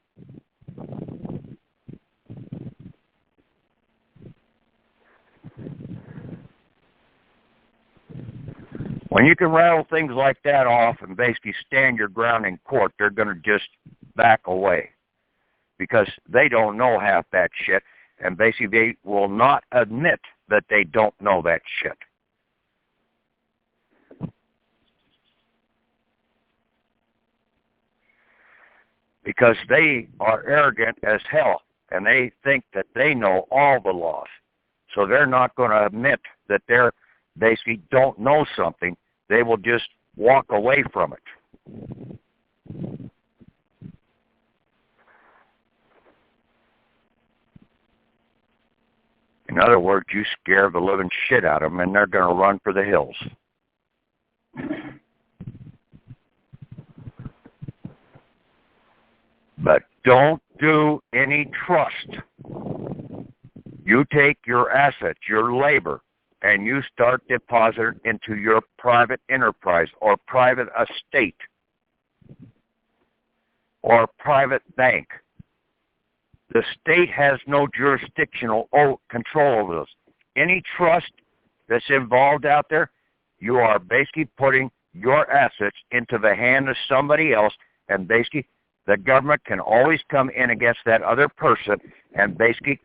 When you can rattle things like that off and basically stand your ground in court, they're going to just back away because they don't know half that shit, and basically they will not admit that they don't know that shit. Because they are arrogant as hell, and they think that they know all the laws. So they're not going to admit that they're basically don't know something. They will just walk away from it. In other words, you scare the living shit out of them, and they're going to run for the hills. But don't do any trust. You take your assets, your labor, and you start depositing into your private enterprise or private estate or private bank. The state has no jurisdictional control over this. Any trust that's involved out there, you are basically putting your assets into the hand of somebody else, and basically the government can always come in against that other person and basically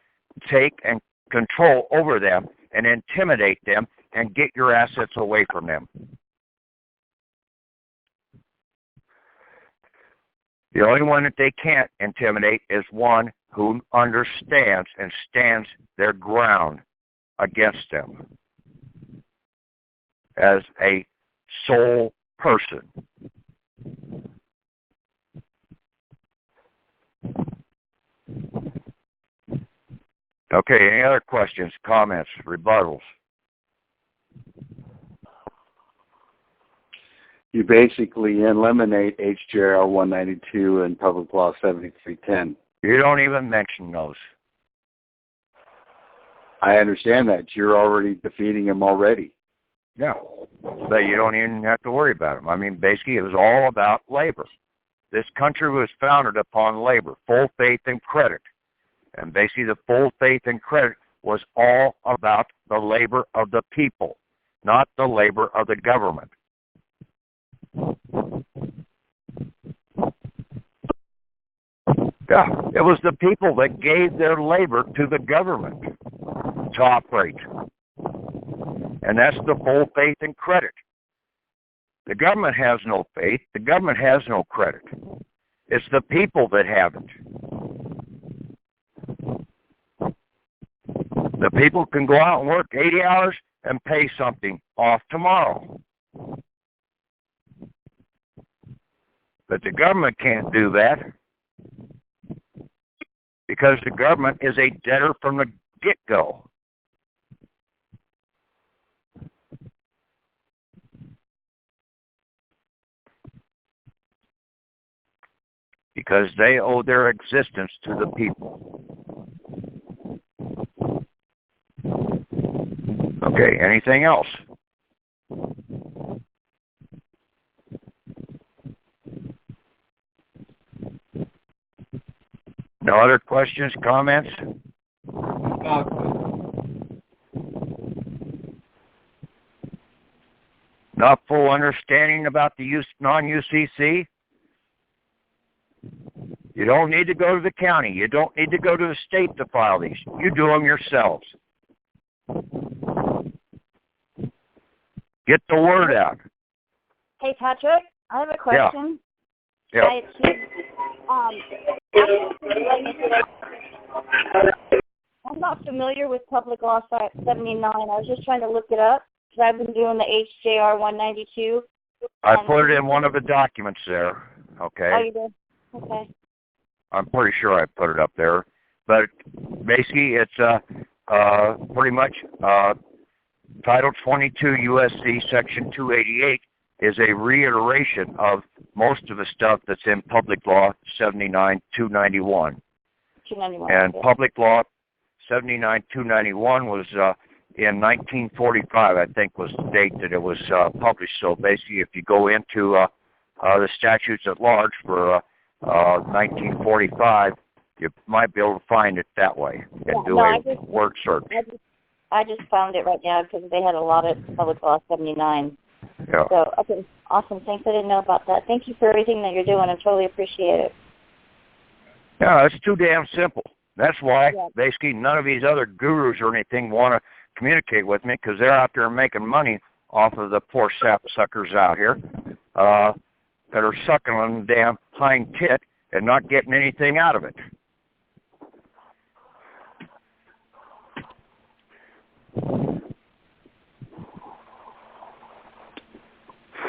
take and control over them and intimidate them and get your assets away from them. The only one that they can't intimidate is one who understands and stands their ground against them as a sole person. Okay, any other questions, comments, rebuttals? You basically eliminate HJR 192 and Public Law 7310. You don't even mention those. I understand that. You're already defeating them already. No, but you don't even have to worry about them. I mean, basically, it was all about labor. This country was founded upon labor, full faith and credit. And basically, the full faith and credit was all about the labor of the people, not the labor of the government. Yeah, it was the people that gave their labor to the government to operate. And that's the full faith and credit. The government has no faith. The government has no credit. It's the people that have it. The people can go out and work 80 hours and pay something off tomorrow. But the government can't do that because the government is a debtor from the get-go. Because they owe their existence to the people. Okay, anything else? No other questions, comments? Not full understanding about the non-UCC? You don't need to go to the county. You don't need to go to the state to file these. You do them yourselves. Get the word out. Hey, Patrick, I have a question. Yeah. I'm not familiar with Public Law 79. I was just trying to look it up because I've been doing the HJR 192. I put it in one of the documents there. Okay. Oh, you did? Okay. I'm pretty sure I put it up there. But basically, it's pretty much Title 22 U.S.C. Section 288 is a reiteration of most of the stuff that's in Public Law 79-291. 291. And yeah. Public Law 79-291 was in 1945, I think, was the date that it was published. So basically, if you go into the statutes at large for 1945, you might be able to find it that way and do a word search. I just found it right now because they had a lot of Public Law 79. Yeah. So, okay, awesome. Thanks. I didn't know about that. Thank you for everything that you're doing. I totally appreciate it. Yeah, it's too damn simple. That's why basically none of these other gurus or anything want to communicate with me, because they're out there making money off of the poor sapsuckers out here that are sucking on the damn hind tit and not getting anything out of it.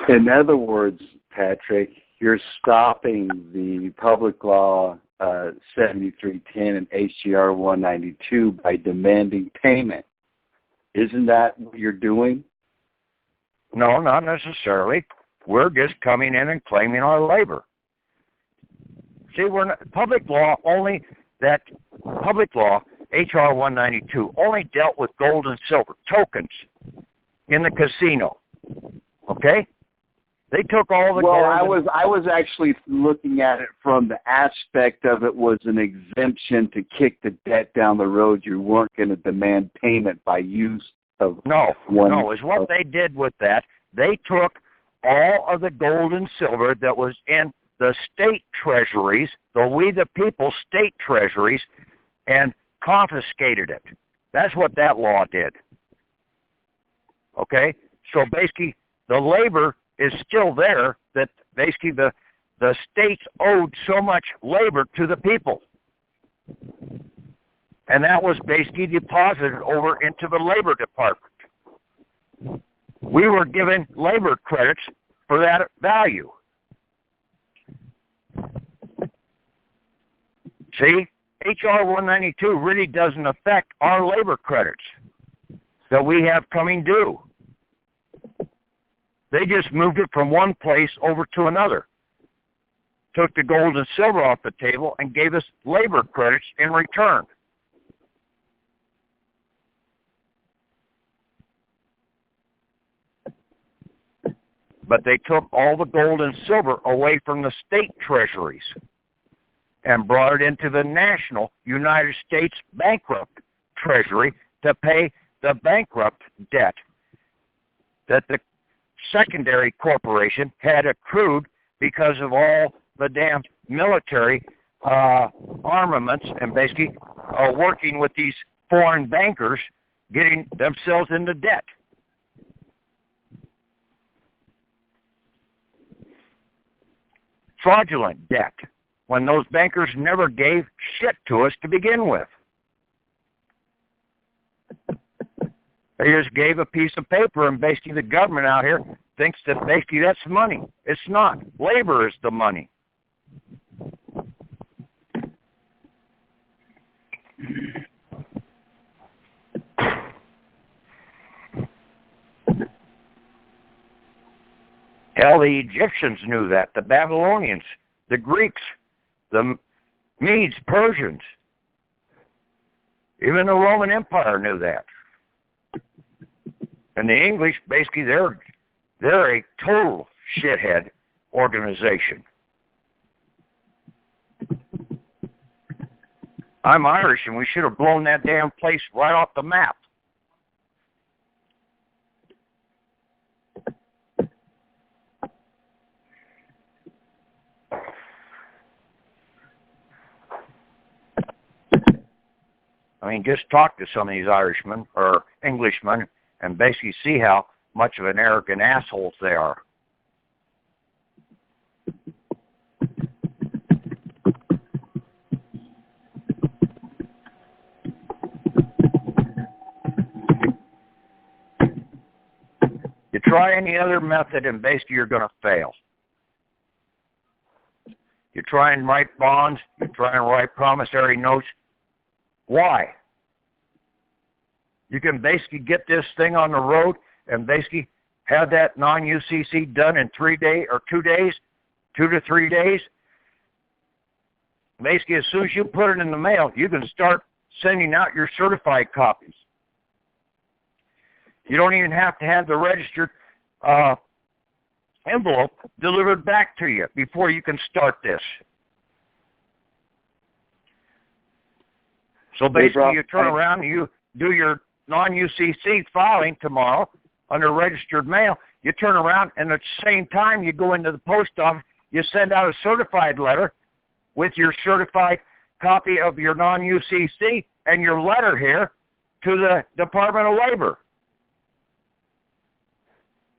In other words, Patrick, you're stopping the Public Law 7310 and HGR 192 by demanding payment. Isn't that what you're doing? No, not necessarily. We're just coming in and claiming our labor. See, we're not, Public Law only, that Public Law, HR 192, only dealt with gold and silver tokens in the casino. Okay? They took all the gold. Well, I was actually looking at it from the aspect of it was an exemption to kick the debt down the road. You weren't going to demand payment by use of No, is what they did with that. They took all of the gold and silver that was in the state treasuries, the We the People state treasuries, and confiscated it. That's what that law did. Okay? So basically, the labor is still there, that basically the states owed so much labor to the people. And that was basically deposited over into the Labor Department. We were given labor credits for that value. See, HR 192 really doesn't affect our labor credits that we have coming due. They just moved it from one place over to another. Took the gold and silver off the table and gave us labor credits in return. But they took all the gold and silver away from the state treasuries and brought it into the national United States bankrupt treasury to pay the bankrupt debt that the secondary corporation had accrued because of all the damn military armaments and basically working with these foreign bankers, getting themselves into debt. Fraudulent debt, when those bankers never gave shit to us to begin with. They just gave a piece of paper, and basically the government out here thinks that basically that's money. It's not. Labor is the money. Hell, the Egyptians knew that, the Babylonians, the Greeks, the Medes, Persians, even the Roman Empire knew that. And the English, basically, they're a total shithead organization. I'm Irish, and we should have blown that damn place right off the map. I mean, just talk to some of these Irishmen or Englishmen and basically see how much of an arrogant assholes they are. You try any other method and basically you're going to fail. You try and write bonds, you try and write promissory notes. Why? You can basically get this thing on the road and basically have that non-UCC done in 3 days or 2 days, 2 to 3 days. Basically, as soon as you put it in the mail, you can start sending out your certified copies. You don't even have to have the registered envelope delivered back to you before you can start this. So basically, you turn around and you do your non-UCC filing tomorrow under registered mail. You turn around and at the same time you go into the post office, you send out a certified letter with your certified copy of your non-UCC and your letter here to the Department of Labor.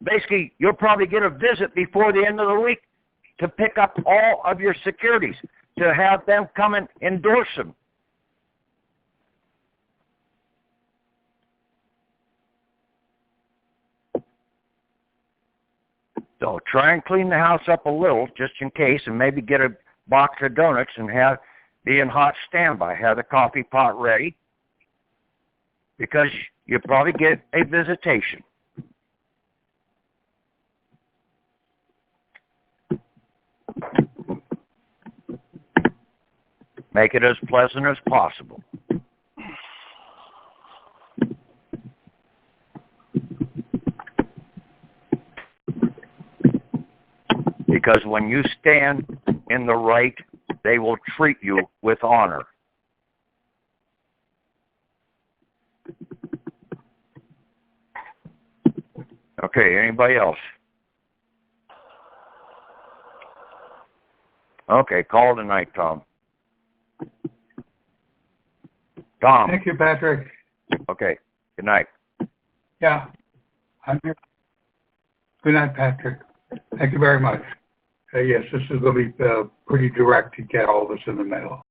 Basically, you'll probably get a visit before the end of the week to pick up all of your securities, to have them come and endorse them. So try and clean the house up a little just in case, and maybe get a box of donuts and be in hot standby. Have the coffee pot ready because you'll probably get a visitation. Make it as pleasant as possible. Because when you stand in the right, they will treat you with honor. Okay, anybody else? Okay, call it a night, Tom. Tom. Thank you, Patrick. Okay, good night. Yeah, I'm here. Good night, Patrick. Thank you very much. Yes, this is going to be pretty direct to get all this in the mail.